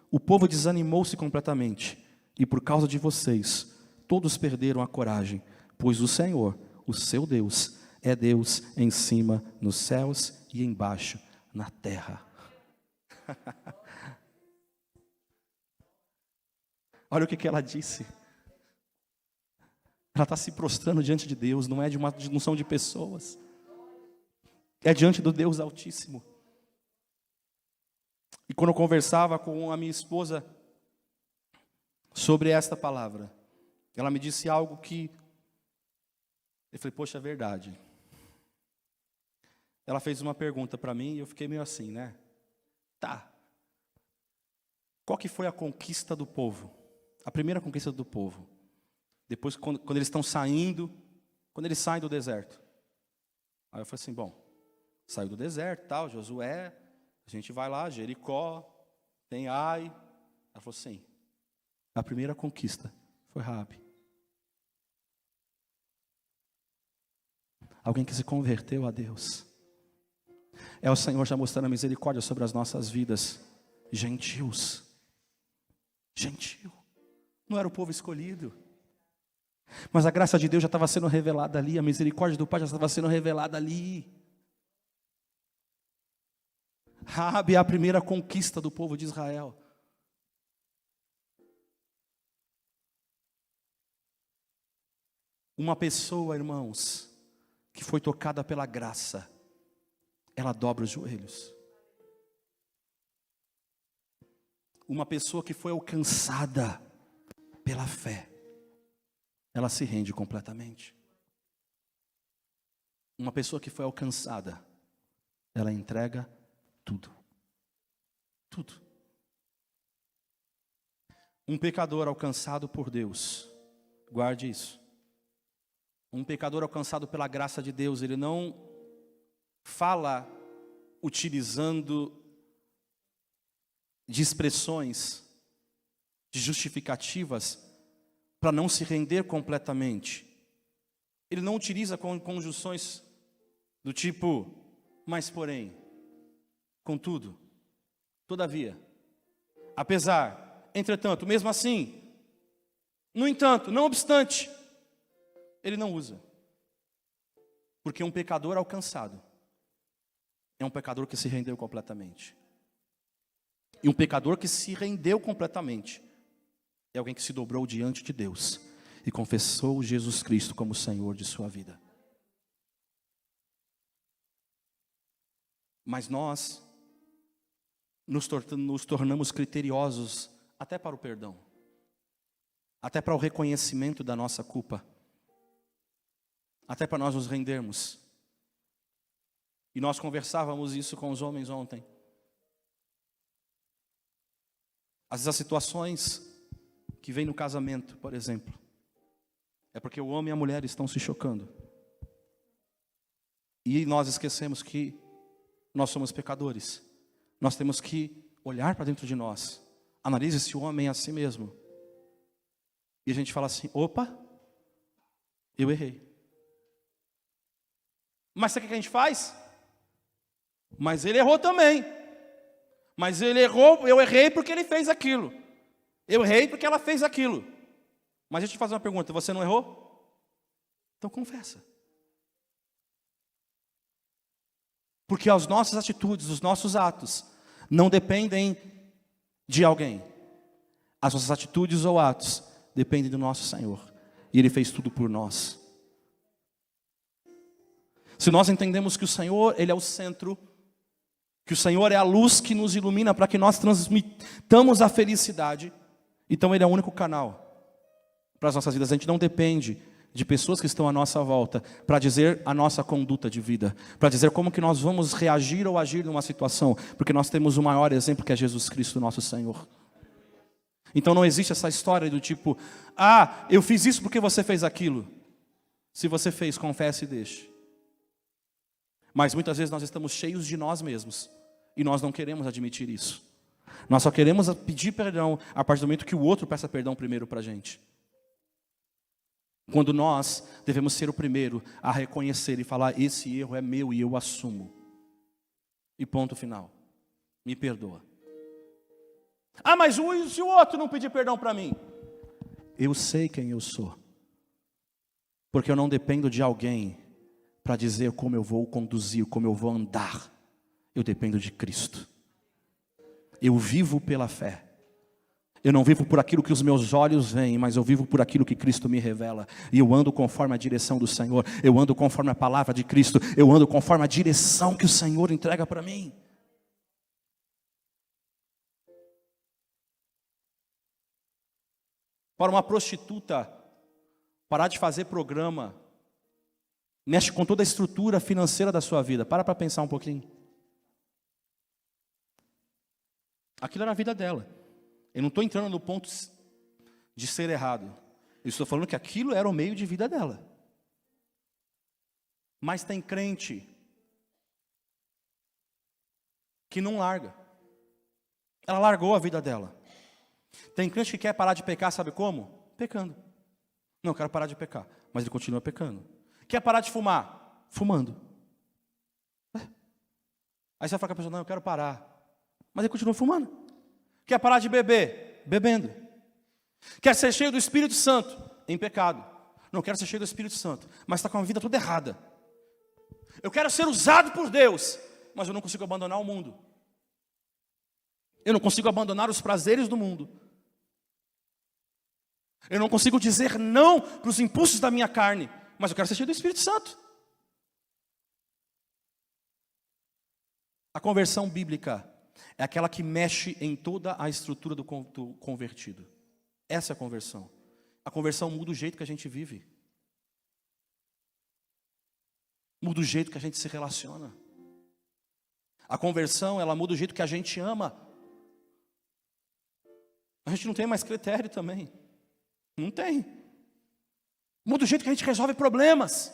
Speaker 1: o povo desanimou-se completamente, e por causa de vocês, todos perderam a coragem, pois o Senhor, o seu Deus, é Deus em cima nos céus e embaixo na terra. Olha o que ela disse. Ela está se prostrando diante de Deus, não é de uma junção de pessoas. É diante do Deus Altíssimo. E quando eu conversava com a minha esposa sobre esta palavra, ela me disse algo que eu falei, poxa, é verdade. Ela fez uma pergunta para mim e eu fiquei meio assim, né? Tá. Qual que foi a conquista do povo? A primeira conquista do povo. Depois, quando eles estão saindo, quando eles saem do deserto. Aí eu falei assim, bom, saiu do deserto, tal, Josué, a gente vai lá, Jericó, tem Ai. Ela falou assim, a primeira conquista foi Raabe. Alguém que se converteu a Deus. É o Senhor já mostrando a misericórdia sobre as nossas vidas. Gentios. Gentil. Não era o povo escolhido. Mas a graça de Deus já estava sendo revelada ali. A misericórdia do Pai já estava sendo revelada ali. Raabe é a primeira conquista do povo de Israel. Uma pessoa, irmãos, que foi tocada pela graça, ela dobra os joelhos. Uma pessoa que foi alcançada pela fé, ela se rende completamente. Uma pessoa que foi alcançada, ela entrega tudo. Tudo. Um pecador alcançado por Deus, guarde isso. Um pecador alcançado pela graça de Deus, ele não fala utilizando de expressões, de justificativas, para não se render completamente. Ele não utiliza conjunções do tipo, mas porém, contudo, todavia, apesar, entretanto, mesmo assim, no entanto, não obstante, ele não usa. Porque um pecador alcançado é um pecador que se rendeu completamente. E um pecador que se rendeu completamente é alguém que se dobrou diante de Deus e confessou Jesus Cristo como Senhor de sua vida. Mas nós nos tornamos criteriosos até para o perdão, até para o reconhecimento da nossa culpa, até para nós nos rendermos. E nós conversávamos isso com os homens ontem. Às vezes as situações que vêm no casamento, por exemplo, é porque o homem e a mulher estão se chocando. E nós esquecemos que nós somos pecadores. Nós temos que olhar para dentro de nós. Analise esse homem a si mesmo. E a gente fala assim, opa, eu errei. Mas sabe o que a gente faz? Mas ele errou também. Mas ele errou, eu errei porque ele fez aquilo. Eu errei porque ela fez aquilo. Mas deixa eu te fazer uma pergunta, você não errou? Então confessa. Porque as nossas atitudes, os nossos atos, não dependem de alguém. As nossas atitudes ou atos dependem do nosso Senhor. E Ele fez tudo por nós. Se nós entendemos que o Senhor, Ele é o centro, que o Senhor é a luz que nos ilumina para que nós transmitamos a felicidade, então Ele é o único canal para as nossas vidas. A gente não depende de pessoas que estão à nossa volta, para dizer a nossa conduta de vida, para dizer como que nós vamos reagir ou agir numa situação, porque nós temos o maior exemplo que é Jesus Cristo, nosso Senhor. Então não existe essa história do tipo, eu fiz isso porque você fez aquilo. Se você fez, confesse e deixe. Mas muitas vezes nós estamos cheios de nós mesmos, e nós não queremos admitir isso. Nós só queremos pedir perdão a partir do momento que o outro peça perdão primeiro para a gente. Quando nós devemos ser o primeiro a reconhecer e falar, esse erro é meu e eu assumo. E ponto final. Me perdoa. Mas se o outro não pedir perdão para mim? Eu sei quem eu sou. Porque eu não dependo de alguém para dizer como eu vou conduzir, como eu vou andar. Eu dependo de Cristo. Eu vivo pela fé. Eu não vivo por aquilo que os meus olhos veem, mas eu vivo por aquilo que Cristo me revela. E eu ando conforme a direção do Senhor. Eu ando conforme a palavra de Cristo. Eu ando conforme a direção que o Senhor entrega para mim. Para uma prostituta parar de fazer programa, mexe com toda a estrutura financeira da sua vida. Para pensar um pouquinho. Aquilo era a vida dela. Eu não estou entrando no ponto de ser errado. Eu estou falando que aquilo era o meio de vida dela. Mas tem crente que não larga. Ela largou a vida dela. Tem crente que quer parar de pecar, sabe como? Pecando. Não, eu quero parar de pecar. Mas ele continua pecando. Quer parar de fumar? Fumando. Aí você vai falar com a pessoa, não, eu quero parar. Mas ele continua fumando. Quer parar de beber? Bebendo. Quer ser cheio do Espírito Santo? Em pecado. Não quero ser cheio do Espírito Santo, mas está com a vida toda errada. Eu quero ser usado por Deus, mas eu não consigo abandonar o mundo. Eu não consigo abandonar os prazeres do mundo. Eu não consigo dizer não para os impulsos da minha carne, mas eu quero ser cheio do Espírito Santo. A conversão bíblica é aquela que mexe em toda a estrutura do convertido. Essa é a conversão. A conversão muda o jeito que a gente vive. Muda o jeito que a gente se relaciona. A conversão, ela muda o jeito que a gente ama. A gente não tem mais critério também. Não tem. Muda o jeito que a gente resolve problemas.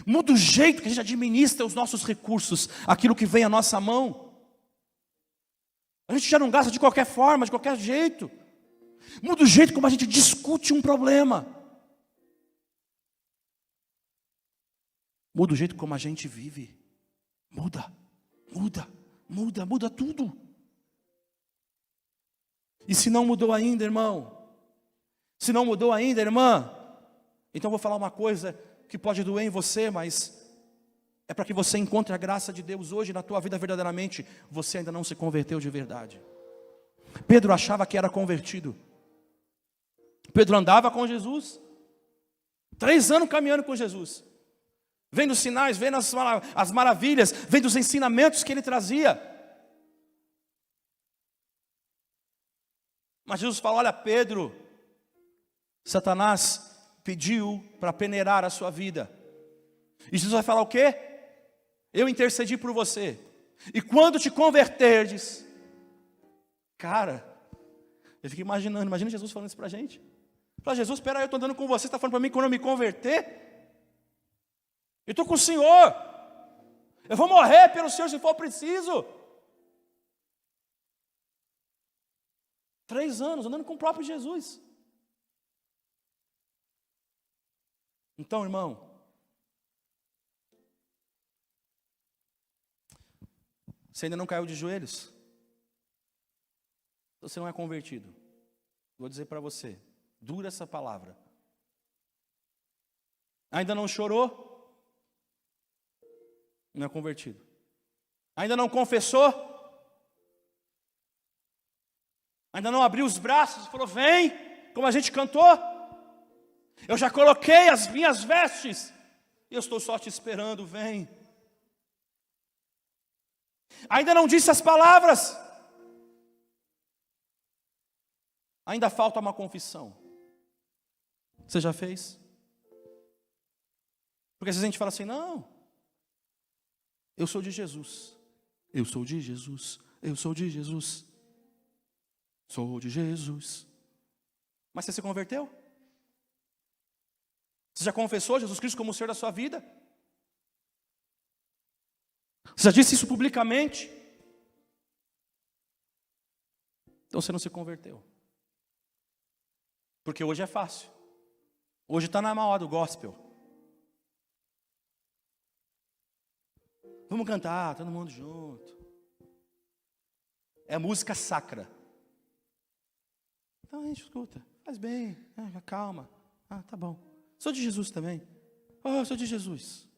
Speaker 1: Muda o jeito que a gente administra os nossos recursos, aquilo que vem à nossa mão. A gente já não gasta de qualquer forma, de qualquer jeito. Muda o jeito como a gente discute um problema. Muda o jeito como a gente vive. Muda tudo. E se não mudou ainda, irmão, se não mudou ainda, irmã, então eu vou falar uma coisa que pode doer em você, mas é para que você encontre a graça de Deus hoje na tua vida verdadeiramente. Você ainda não se converteu de verdade. Pedro achava que era convertido. Pedro andava com Jesus, 3 anos caminhando com Jesus, vendo os sinais, vendo as maravilhas, vendo os ensinamentos que ele trazia. Mas Jesus falou, olha Pedro, Satanás pediu para peneirar a sua vida. E Jesus vai falar o quê? Eu intercedi por você. E quando te converterdes, cara, eu fico imaginando, imagina Jesus falando isso para a gente. Fala, Jesus, espera aí, eu estou andando com você, você está falando para mim quando eu me converter? Eu estou com o Senhor. Eu vou morrer pelo Senhor se for preciso. 3 anos andando com o próprio Jesus. Então, irmão, você ainda não caiu de joelhos? Você não é convertido. Vou dizer para você, dura essa palavra. Ainda não chorou? Não é convertido. Ainda não confessou? Ainda não abriu os braços e falou, vem, como a gente cantou? Eu já coloquei as minhas vestes, e eu estou só te esperando, vem. Ainda não disse as palavras. Ainda falta uma confissão. Você já fez? Porque às vezes a gente fala assim, não, eu sou de Jesus. Eu sou de Jesus. Eu sou de Jesus. Sou de Jesus. Mas você se converteu? Você já confessou Jesus Cristo como o Senhor da sua vida? Você já disse isso publicamente? Então você não se converteu. Porque hoje é fácil. Hoje está na moda o gospel. Vamos cantar, todo mundo junto. É música sacra. Então a gente escuta, faz bem, calma. Ah, tá bom. Sou de Jesus também. Oh, sou de Jesus.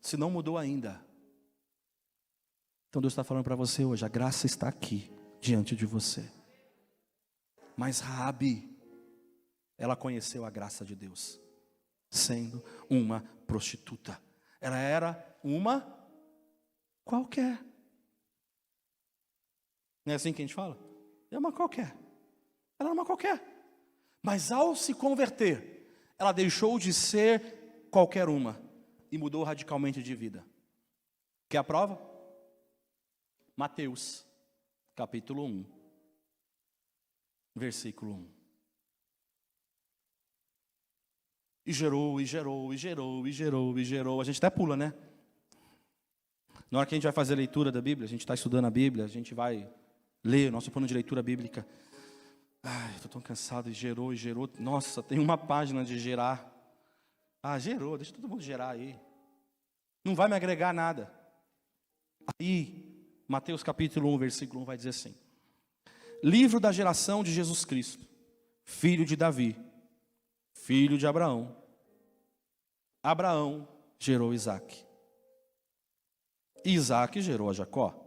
Speaker 1: Se não mudou ainda, então Deus está falando para você hoje, a graça está aqui, diante de você. Mas Raabe, ela conheceu a graça de Deus, sendo uma prostituta. Ela era uma qualquer. Não é assim que a gente fala? É uma qualquer. Ela era uma qualquer. Mas ao se converter, ela deixou de ser qualquer uma e mudou radicalmente de vida. Quer a prova? Mateus, capítulo 1, versículo 1. E gerou, e gerou, e gerou, e gerou, e gerou. A gente até pula, né? Na hora que a gente vai fazer a leitura da Bíblia, a gente está estudando a Bíblia, a gente vai ler o nosso plano de leitura bíblica. Ai, estou tão cansado, e gerou, e gerou. Nossa, tem uma página de gerar. Ah, gerou, deixa todo mundo gerar aí. Não vai me agregar nada. Aí, Mateus capítulo 1, versículo 1 vai dizer assim. Livro da geração de Jesus Cristo, filho de Davi, filho de Abraão. Abraão gerou Isaque. Isaque gerou a Jacó.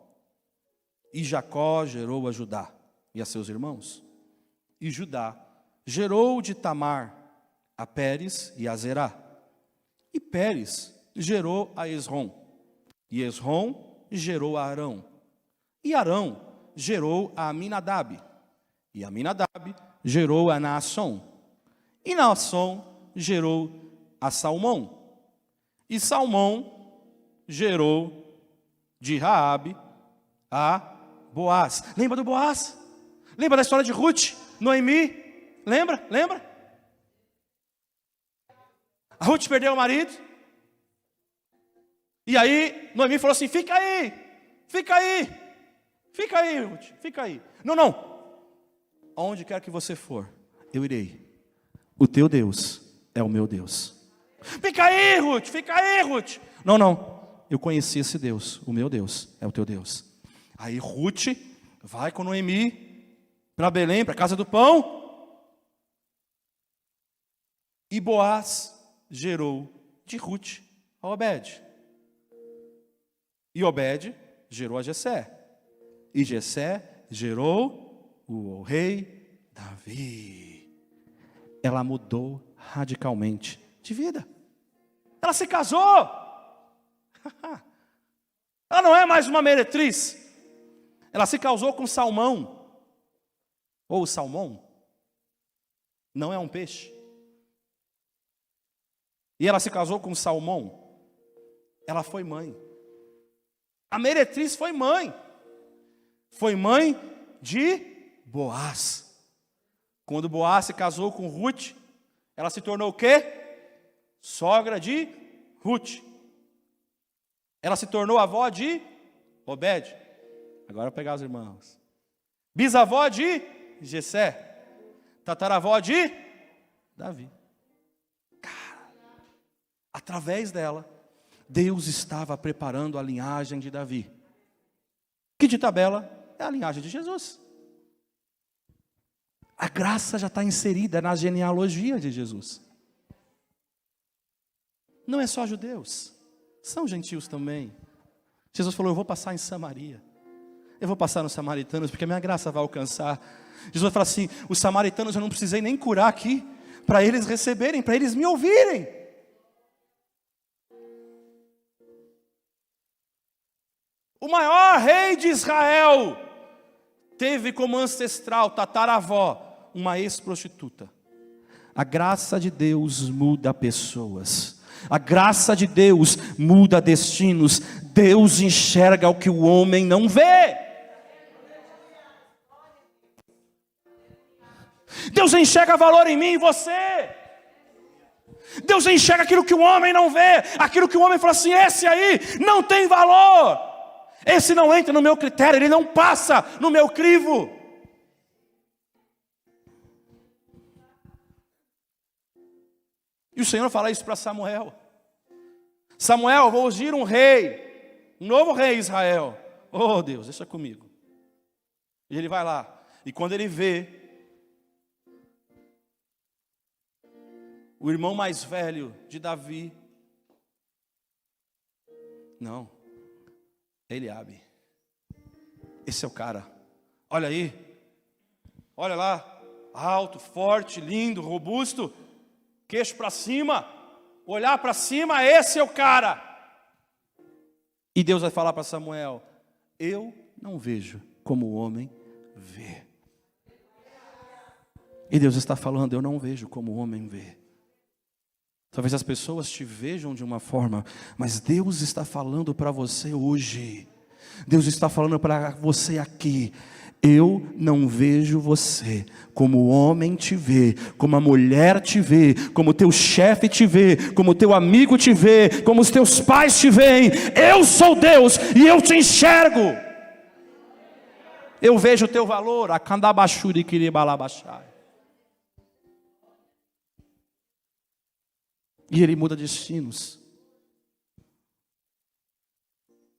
Speaker 1: E Jacó gerou a Judá e a seus irmãos. E Judá gerou de Tamar a Pérez e a Zerá. E Pérez gerou a Esrom. E Esrom gerou a Arão. E Arão gerou a Aminadab. E Aminadab gerou a Naasson. E Naasson gerou a Salmão. E Salmão gerou de Raabe a Boaz. Lembra do Boaz? Lembra da história de Ruth, Noemi? Lembra? Lembra? A Ruth perdeu o marido. E aí, Noemi falou assim, fica aí, Ruth, fica aí. Não, não. Aonde quer que você for, eu irei. O teu Deus é o meu Deus. Fica aí, Ruth. Não, não. Eu conheci esse Deus, o meu Deus é o teu Deus. Aí Ruth vai com Noemi para Belém, para a casa do pão. E Boaz gerou de Ruth a Obed. E Obed gerou a Jessé. E Jessé gerou o rei Davi. Ela mudou radicalmente de vida. Ela se casou. Ela não é mais uma meretriz. Ela se casou com Salmão. Ou Salmão. Não é um peixe. E ela se casou com Salmão. Ela foi mãe. A meretriz foi mãe. Foi mãe de Boaz. Quando Boaz se casou com Ruth, ela se tornou o quê? Sogra de Ruth. Ela se tornou avó de Obed. Agora eu vou pegar os irmãos. Bisavó de Jessé. Tataravó de Davi. Cara, através dela, Deus estava preparando a linhagem de Davi. Que de tabela é a linhagem de Jesus. A graça já está inserida na genealogia de Jesus. Não é só judeus. São gentios também. Jesus falou, eu vou passar em Samaria. Eu vou passar nos samaritanos, porque a minha graça vai alcançar. Jesus vai falar assim, os samaritanos eu não precisei nem curar aqui, para eles receberem, para eles me ouvirem. O maior rei de Israel teve como ancestral, tataravó, uma ex-prostituta. A graça de Deus muda pessoas. A graça de Deus muda destinos. Deus enxerga o que o homem não vê. Deus enxerga valor em mim e você. Deus enxerga aquilo que o homem não vê. Aquilo que o homem fala assim, esse aí não tem valor. Esse não entra no meu critério, ele não passa no meu crivo. E o Senhor fala isso para Samuel. Samuel, vou ungir um rei, um novo rei em Israel. Oh Deus, deixa comigo. E ele vai lá. E quando ele vê o irmão mais velho de Davi, não, é Eliabe. Esse é o cara. Olha aí. Olha lá. Alto, forte, lindo, robusto. Queixo para cima. Olhar para cima, esse é o cara. E Deus vai falar para Samuel, eu não vejo como o homem vê. E Deus está falando, eu não vejo como o homem vê. Talvez as pessoas te vejam de uma forma, mas Deus está falando para você hoje. Deus está falando para você aqui. Eu não vejo você como o homem te vê, como a mulher te vê, como o teu chefe te vê, como o teu amigo te vê, como os teus pais te veem. Eu sou Deus e eu te enxergo. Eu vejo o teu valor. Akandabashuri kiribalabashai. E Ele muda destinos.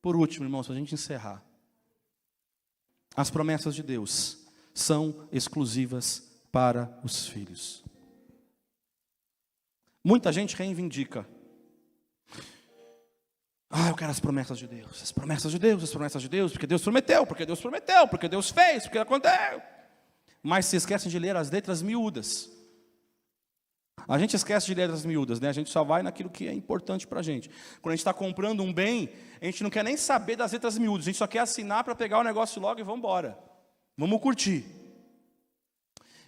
Speaker 1: Por último, irmãos, para a gente encerrar. As promessas de Deus são exclusivas para os filhos. Muita gente reivindica. Eu quero as promessas de Deus. As promessas de Deus, as promessas de Deus. Porque Deus prometeu, porque Deus prometeu, porque Deus fez, porque aconteceu. Mas se esquecem de ler as letras miúdas. A gente esquece de letras miúdas, né? A gente só vai naquilo que é importante para a gente. Quando a gente está comprando um bem, a gente não quer nem saber das letras miúdas. A gente só quer assinar para pegar o negócio logo e vamos embora. Vamos curtir.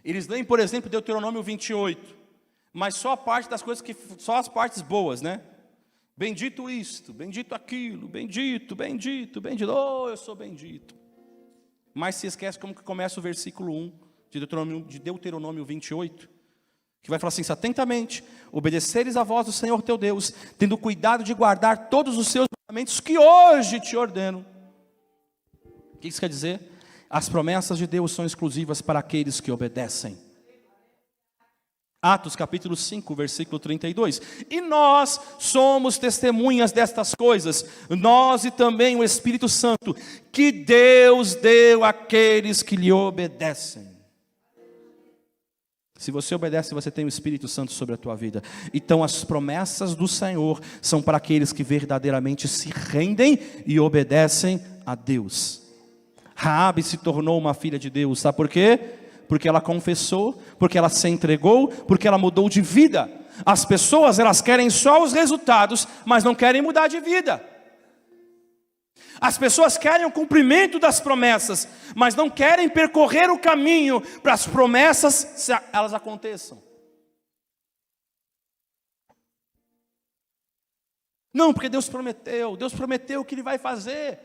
Speaker 1: Eles leem, por exemplo, Deuteronômio 28. Mas só a parte das coisas só as partes boas, né? Bendito isto, bendito aquilo, bendito, bendito, bendito. Oh, eu sou bendito. Mas se esquece como que começa o versículo 1 de Deuteronômio 28. Que vai falar assim, atentamente, obedeceres à voz do Senhor teu Deus, tendo cuidado de guardar todos os seus mandamentos que hoje te ordeno. O que isso quer dizer? As promessas de Deus são exclusivas para aqueles que obedecem. Atos capítulo 5, versículo 32. E nós somos testemunhas destas coisas, nós e também o Espírito Santo, que Deus deu àqueles que lhe obedecem. Se você obedece, você tem o Espírito Santo sobre a tua vida. Então as promessas do Senhor são para aqueles que verdadeiramente se rendem e obedecem a Deus. Raabe se tornou uma filha de Deus, sabe por quê? Porque ela confessou, porque ela se entregou, porque ela mudou de vida. As pessoas, elas querem só os resultados, mas não querem mudar de vida. As pessoas querem o cumprimento das promessas, mas não querem percorrer o caminho para as promessas elas aconteçam. Não, porque Deus prometeu que Ele vai fazer.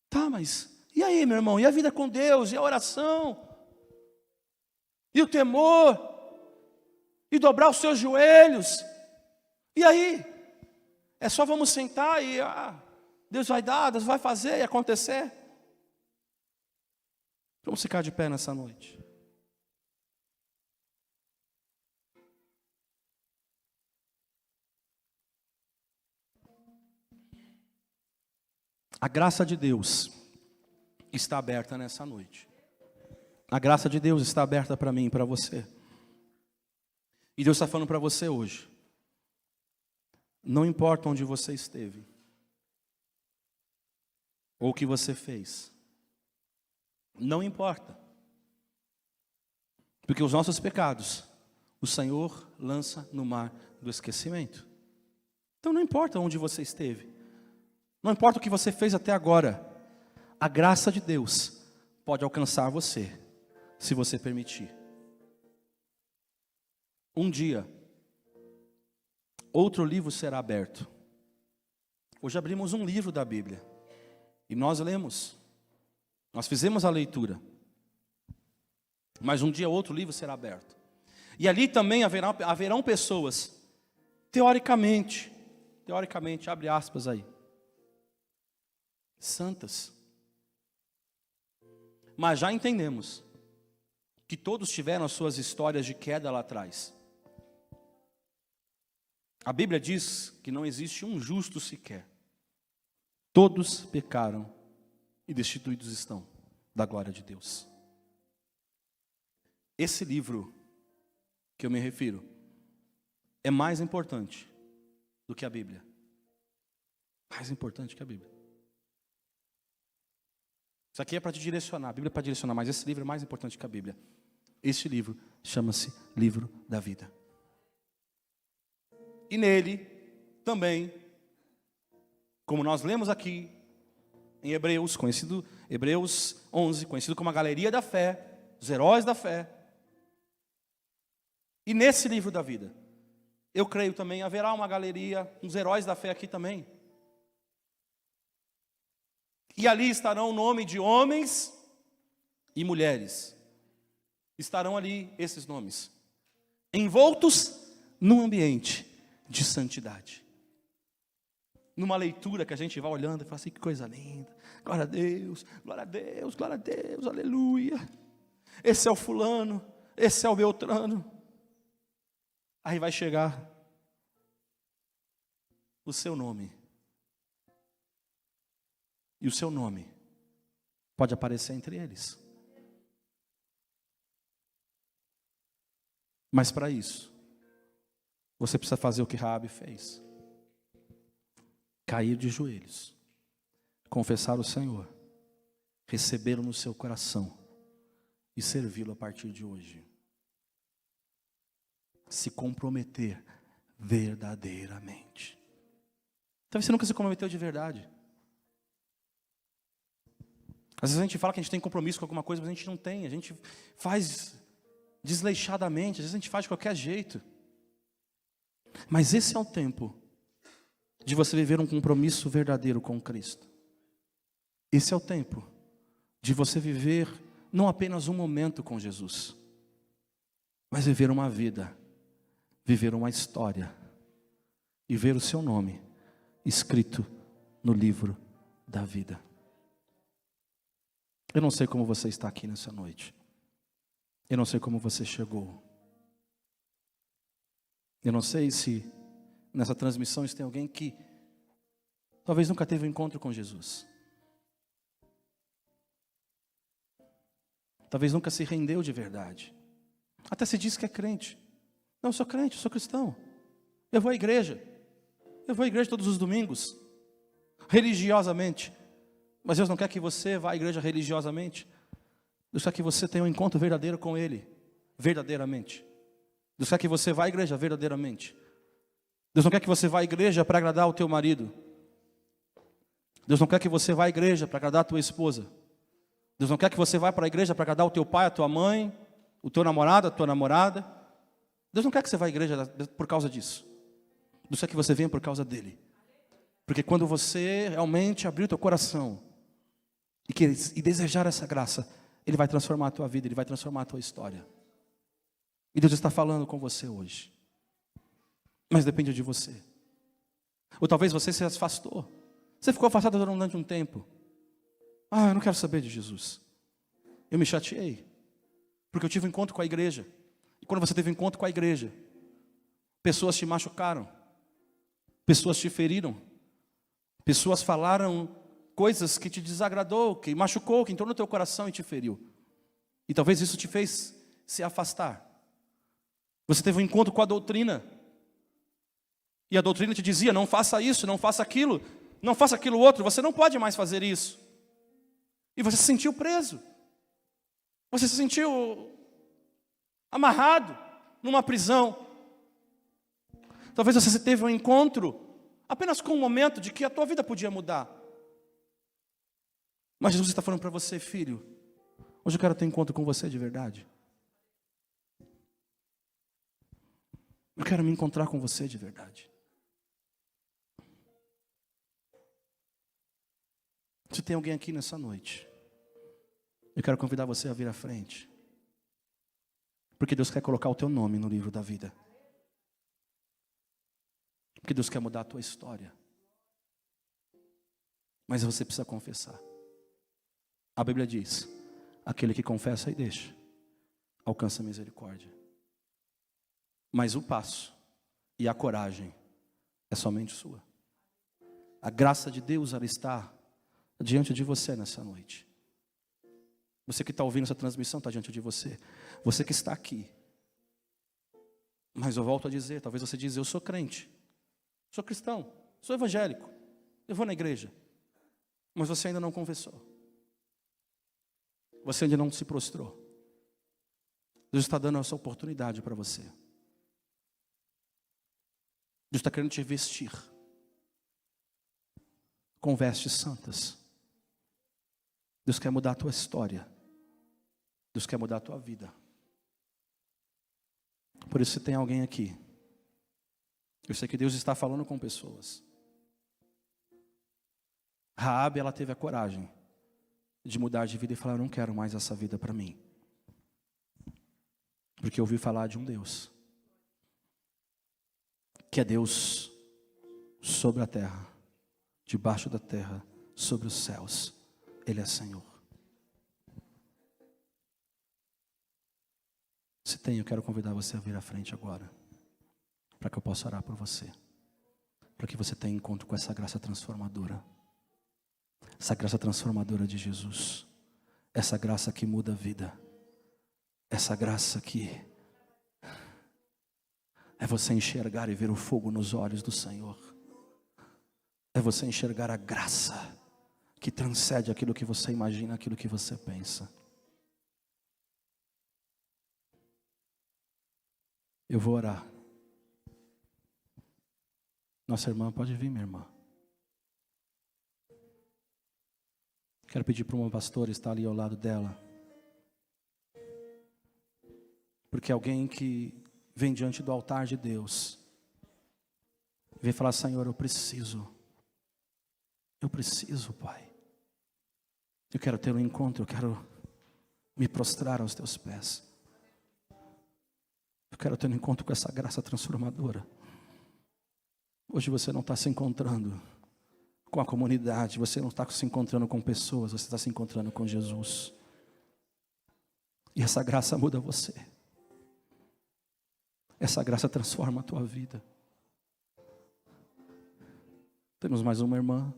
Speaker 1: Tá, mas e aí, meu irmão? E a vida com Deus? E a oração? E o temor? E dobrar os seus joelhos? E aí? É só vamos sentar e... Deus vai dar, Deus vai fazer e acontecer. Vamos ficar de pé nessa noite. A graça de Deus está aberta nessa noite. A graça de Deus está aberta para mim e para você. E Deus está falando para você hoje. Não importa onde você esteve. Ou o que você fez. Não importa. Porque os nossos pecados, o Senhor lança no mar do esquecimento. Então não importa onde você esteve. Não importa o que você fez até agora. A graça de Deus pode alcançar você. se você permitir. Um dia, outro livro será aberto. Hoje abrimos um livro da Bíblia e nós lemos, nós fizemos a leitura, mas um dia outro livro será aberto. E ali também haverão pessoas, teoricamente, abre aspas aí, santas. Mas já entendemos que todos tiveram as suas histórias de queda lá atrás. A Bíblia diz que não existe um justo sequer. Todos pecaram e destituídos estão da glória de Deus. Esse livro que eu me refiro é mais importante do que a Bíblia. Mais importante que a Bíblia. Isso aqui é para te direcionar, a Bíblia é para direcionar, mas esse livro é mais importante que a Bíblia. Este livro chama-se Livro da Vida. E nele também, como nós lemos aqui em Hebreus 11, conhecido como a Galeria da Fé, os heróis da fé. E nesse livro da vida, eu creio também, haverá uma galeria, uns heróis da fé aqui também. E ali estarão o nome de homens e mulheres. Estarão ali esses nomes, envoltos num ambiente de santidade. Numa leitura que a gente vai olhando e fala assim, que coisa linda. Glória a Deus, glória a Deus, glória a Deus, aleluia. Esse é o fulano, esse é o Beltrano. Aí vai chegar o seu nome. E o seu nome pode aparecer entre eles. Mas para isso, você precisa fazer o que Raabe fez. Cair de joelhos, confessar o Senhor, recebê-lo no seu coração e servi-lo a partir de hoje. Se comprometer verdadeiramente. Talvez você nunca se comprometeu de verdade. Às vezes a gente fala que a gente tem compromisso com alguma coisa, mas a gente não tem. A gente faz desleixadamente, às vezes a gente faz de qualquer jeito. Mas esse é o tempo de você viver um compromisso verdadeiro com Cristo. Esse é o tempo de você viver não apenas um momento com Jesus, mas viver uma vida, viver uma história e ver o seu nome escrito no livro da vida. Eu não sei como você está aqui nessa noite. Eu não sei como você chegou. Eu não sei se nessa transmissão tem alguém que talvez nunca teve um encontro com Jesus. Talvez nunca se rendeu de verdade. Até se diz que é crente. Não, eu sou crente, eu sou cristão. Eu vou à igreja. Eu vou à igreja todos os domingos. Religiosamente. Mas Deus não quer que você vá à igreja religiosamente. Deus quer que você tenha um encontro verdadeiro com Ele. Verdadeiramente. Deus quer que você vá à igreja verdadeiramente. Deus não quer que você vá à igreja para agradar o teu marido. Deus não quer que você vá à igreja para agradar a tua esposa. Deus não quer que você vá para a igreja para agradar o teu pai, a tua mãe, o teu namorado, a tua namorada. Deus não quer que você vá à igreja por causa disso. Deus quer que você venha por causa dEle. Porque quando você realmente abrir o teu coração e desejar essa graça, Ele vai transformar a tua vida, Ele vai transformar a tua história. E Deus está falando com você hoje. Mas depende de você. Ou talvez você se afastou. Você ficou afastado durante um tempo. Eu não quero saber de Jesus. Eu me chateei. Porque eu tive um encontro com a igreja. E quando você teve um encontro com a igreja, pessoas te machucaram. Pessoas te feriram. Pessoas falaram coisas que te desagradou, que machucou, que entrou no teu coração e te feriu. E talvez isso te fez se afastar. Você teve um encontro com a doutrina. E a doutrina te dizia, não faça isso, não faça aquilo, não faça aquilo outro, você não pode mais fazer isso. E você se sentiu preso. Você se sentiu amarrado numa prisão. Talvez você teve um encontro apenas com um momento de que a tua vida podia mudar. Mas Jesus está falando para você, filho, Hoje eu quero ter encontro com você de verdade. Eu quero me encontrar com você de verdade. Se tem alguém aqui nessa noite, eu quero convidar você a vir à frente. Porque Deus quer colocar o teu nome no livro da vida. Porque Deus quer mudar a tua história. Mas você precisa confessar. A Bíblia diz: aquele que confessa e deixa, alcança a misericórdia. Mas o passo e a coragem é somente sua. A graça de Deus, ela está diante de você nessa noite. Você que está ouvindo essa transmissão está diante de você. Você que está aqui. Mas eu volto a dizer, talvez você diz: eu sou crente, sou cristão, sou evangélico, eu vou na igreja. Mas você ainda não confessou. Você ainda não se prostrou. Deus está dando essa oportunidade para você. Deus está querendo te vestir com vestes santas. Deus quer mudar a tua história. Deus quer mudar a tua vida. Por isso, se tem alguém aqui, eu sei que Deus está falando com pessoas. Raabe, ela teve a coragem de mudar de vida e falar: eu não quero mais essa vida para mim. Porque eu ouvi falar de um Deus, que é Deus sobre a terra, debaixo da terra, sobre os céus. Ele é Senhor. Se tem, eu quero convidar você a vir à frente agora, para que eu possa orar por você, para que você tenha encontro com essa graça transformadora. Essa graça transformadora de Jesus. Essa graça que muda a vida. Essa graça que é você enxergar e ver o fogo nos olhos do Senhor. É você enxergar a graça que transcende aquilo que você imagina, aquilo que você pensa. Eu vou orar. Nossa irmã, pode vir, minha irmã. Quero pedir para uma pastora estar ali ao lado dela. Porque alguém que vem diante do altar de Deus, vem falar: Senhor, eu preciso, Pai. Eu quero ter um encontro, eu quero me prostrar aos teus pés. Eu quero ter um encontro com essa graça transformadora. Hoje você não está se encontrando com a comunidade, você não está se encontrando com pessoas, você está se encontrando com Jesus. E essa graça muda você. Essa graça transforma a tua vida. Temos mais uma irmã.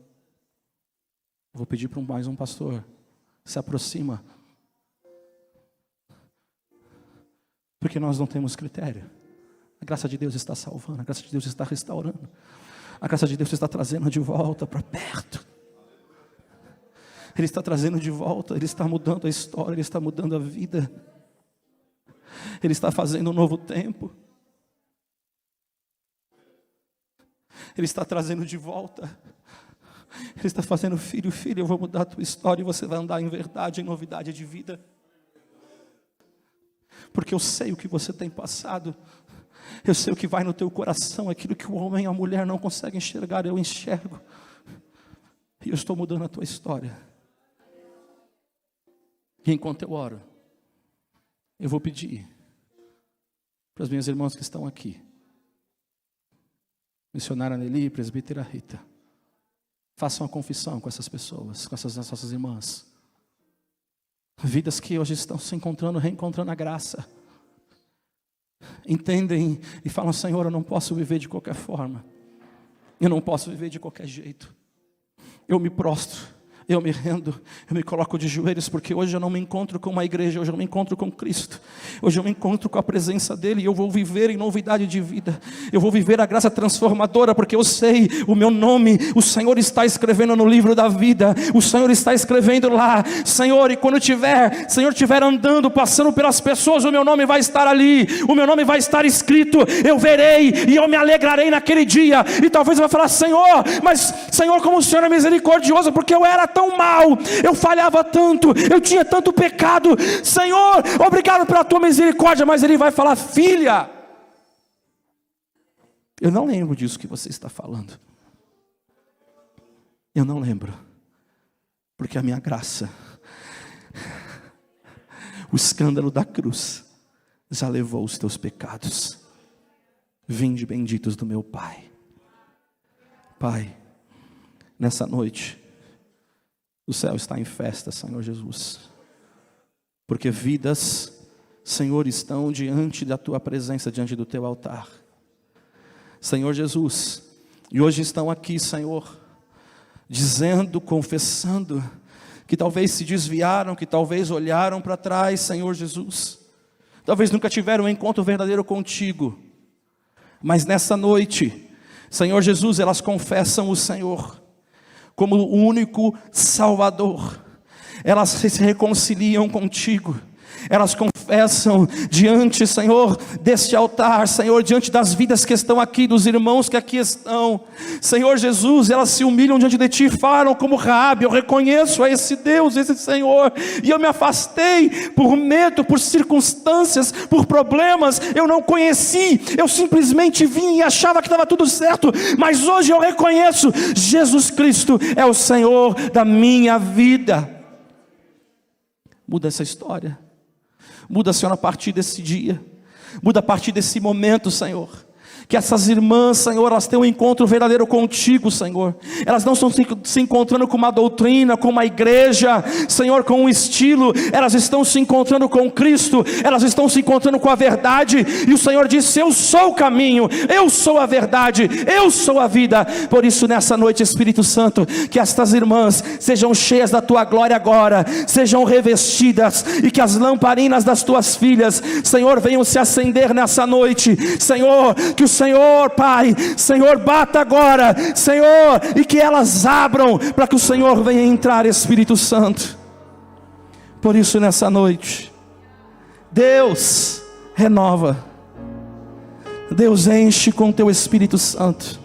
Speaker 1: Vou pedir para mais um pastor. Se aproxima. Porque nós não temos critério. A graça de Deus está salvando, a graça de Deus está restaurando. A graça de Deus está trazendo de volta para perto. Ele está trazendo de volta, Ele está mudando a história, Ele está mudando a vida. Ele está fazendo um novo tempo. Ele está trazendo de volta. Ele está fazendo: filho, eu vou mudar a tua história e você vai andar em verdade, em novidade de vida. Porque eu sei o que você tem passado. Eu sei o que vai no teu coração. Aquilo que o homem e a mulher não conseguem enxergar, eu enxergo. E eu estou mudando a tua história. E enquanto eu oro, eu vou pedir para as minhas irmãs que estão aqui, missionária Nelly, presbítera Rita, façam uma confissão com essas pessoas, com essas nossas irmãs. Vidas que hoje estão se encontrando, reencontrando a graça. Entendem e falam: Senhor, eu não posso viver de qualquer forma. Eu não posso viver de qualquer jeito. Eu me prostro, eu me rendo, eu me coloco de joelhos, porque hoje eu não me encontro com uma igreja, hoje eu me encontro com Cristo. Hoje eu me encontro com a presença dEle e eu vou viver em novidade de vida. Eu vou viver a graça transformadora, porque eu sei o meu nome, o Senhor está escrevendo no livro da vida. O Senhor está escrevendo lá, Senhor, e quando Senhor estiver andando, passando pelas pessoas, o meu nome vai estar ali, o meu nome vai estar escrito. Eu verei e eu me alegrarei naquele dia. E talvez eu vou falar: Senhor, mas Senhor, como o Senhor é misericordioso, porque eu era tão mal, eu falhava tanto, eu tinha tanto pecado. Senhor, obrigado pela tua misericórdia. Mas ele vai falar: filha, eu não lembro disso que você está falando. Eu não lembro, porque a minha graça, o escândalo da cruz, já levou os teus pecados. Vinde benditos do meu Pai. Pai, nessa noite, o céu está em festa, Senhor Jesus, porque vidas, Senhor, estão diante da tua presença, diante do teu altar, Senhor Jesus, e hoje estão aqui, Senhor, dizendo, confessando, que talvez se desviaram, que talvez olharam para trás, Senhor Jesus, talvez nunca tiveram um encontro verdadeiro contigo, mas nessa noite, Senhor Jesus, elas confessam o Senhor como o único Salvador, elas se reconciliam contigo, elas confessam diante, Senhor, deste altar, Senhor, diante das vidas que estão aqui, dos irmãos que aqui estão, Senhor Jesus, elas se humilham diante de Ti, falam como Raabe: eu reconheço a esse Deus, esse Senhor, e eu me afastei por medo, por circunstâncias, por problemas, eu não conheci, eu simplesmente vim e achava que estava tudo certo, mas hoje eu reconheço, Jesus Cristo é o Senhor da minha vida. Muda essa história. Muda, Senhor, a partir desse dia. Muda a partir desse momento, Senhor. Que essas irmãs, Senhor, elas tenham um encontro verdadeiro contigo, Senhor. Elas não estão se encontrando com uma doutrina, com uma igreja, Senhor, com um estilo. Elas estão se encontrando com Cristo. Elas estão se encontrando com a verdade. E o Senhor disse: eu sou o caminho, eu sou a verdade, eu sou a vida. Por isso, nessa noite, Espírito Santo, que estas irmãs sejam cheias da tua glória agora, sejam revestidas, e que as lamparinas das tuas filhas, Senhor, venham se acender nessa noite. Senhor, que o Senhor, Pai, Senhor, bata agora, Senhor, e que elas abram, para que o Senhor venha entrar, Espírito Santo. Por isso, nessa noite, Deus, renova, Deus, enche com o teu Espírito Santo,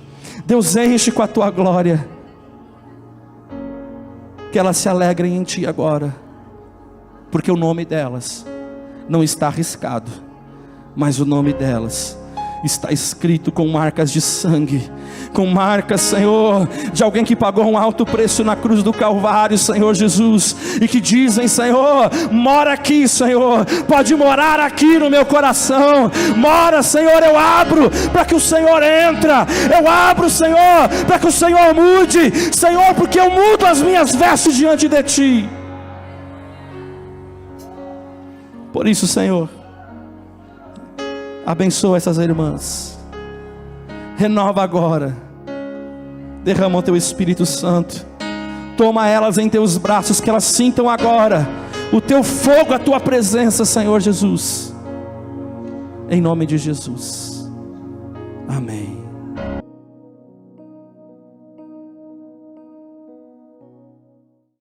Speaker 1: Deus, enche com a tua glória, que elas se alegrem em Ti agora, porque o nome delas não está arriscado, mas o nome delas está escrito com marcas de sangue, com marcas, Senhor, de alguém que pagou um alto preço na cruz do Calvário, Senhor Jesus, e que dizem: Senhor, mora aqui, Senhor, pode morar aqui no meu coração, mora, Senhor, eu abro para que o Senhor entra, eu abro, Senhor, para que o Senhor mude, Senhor, porque eu mudo as minhas vestes diante de Ti. Por isso, Senhor, abençoa essas irmãs, renova agora, derrama o teu Espírito Santo, toma elas em teus braços, que elas sintam agora o teu fogo, a tua presença, Senhor Jesus, em nome de Jesus, amém.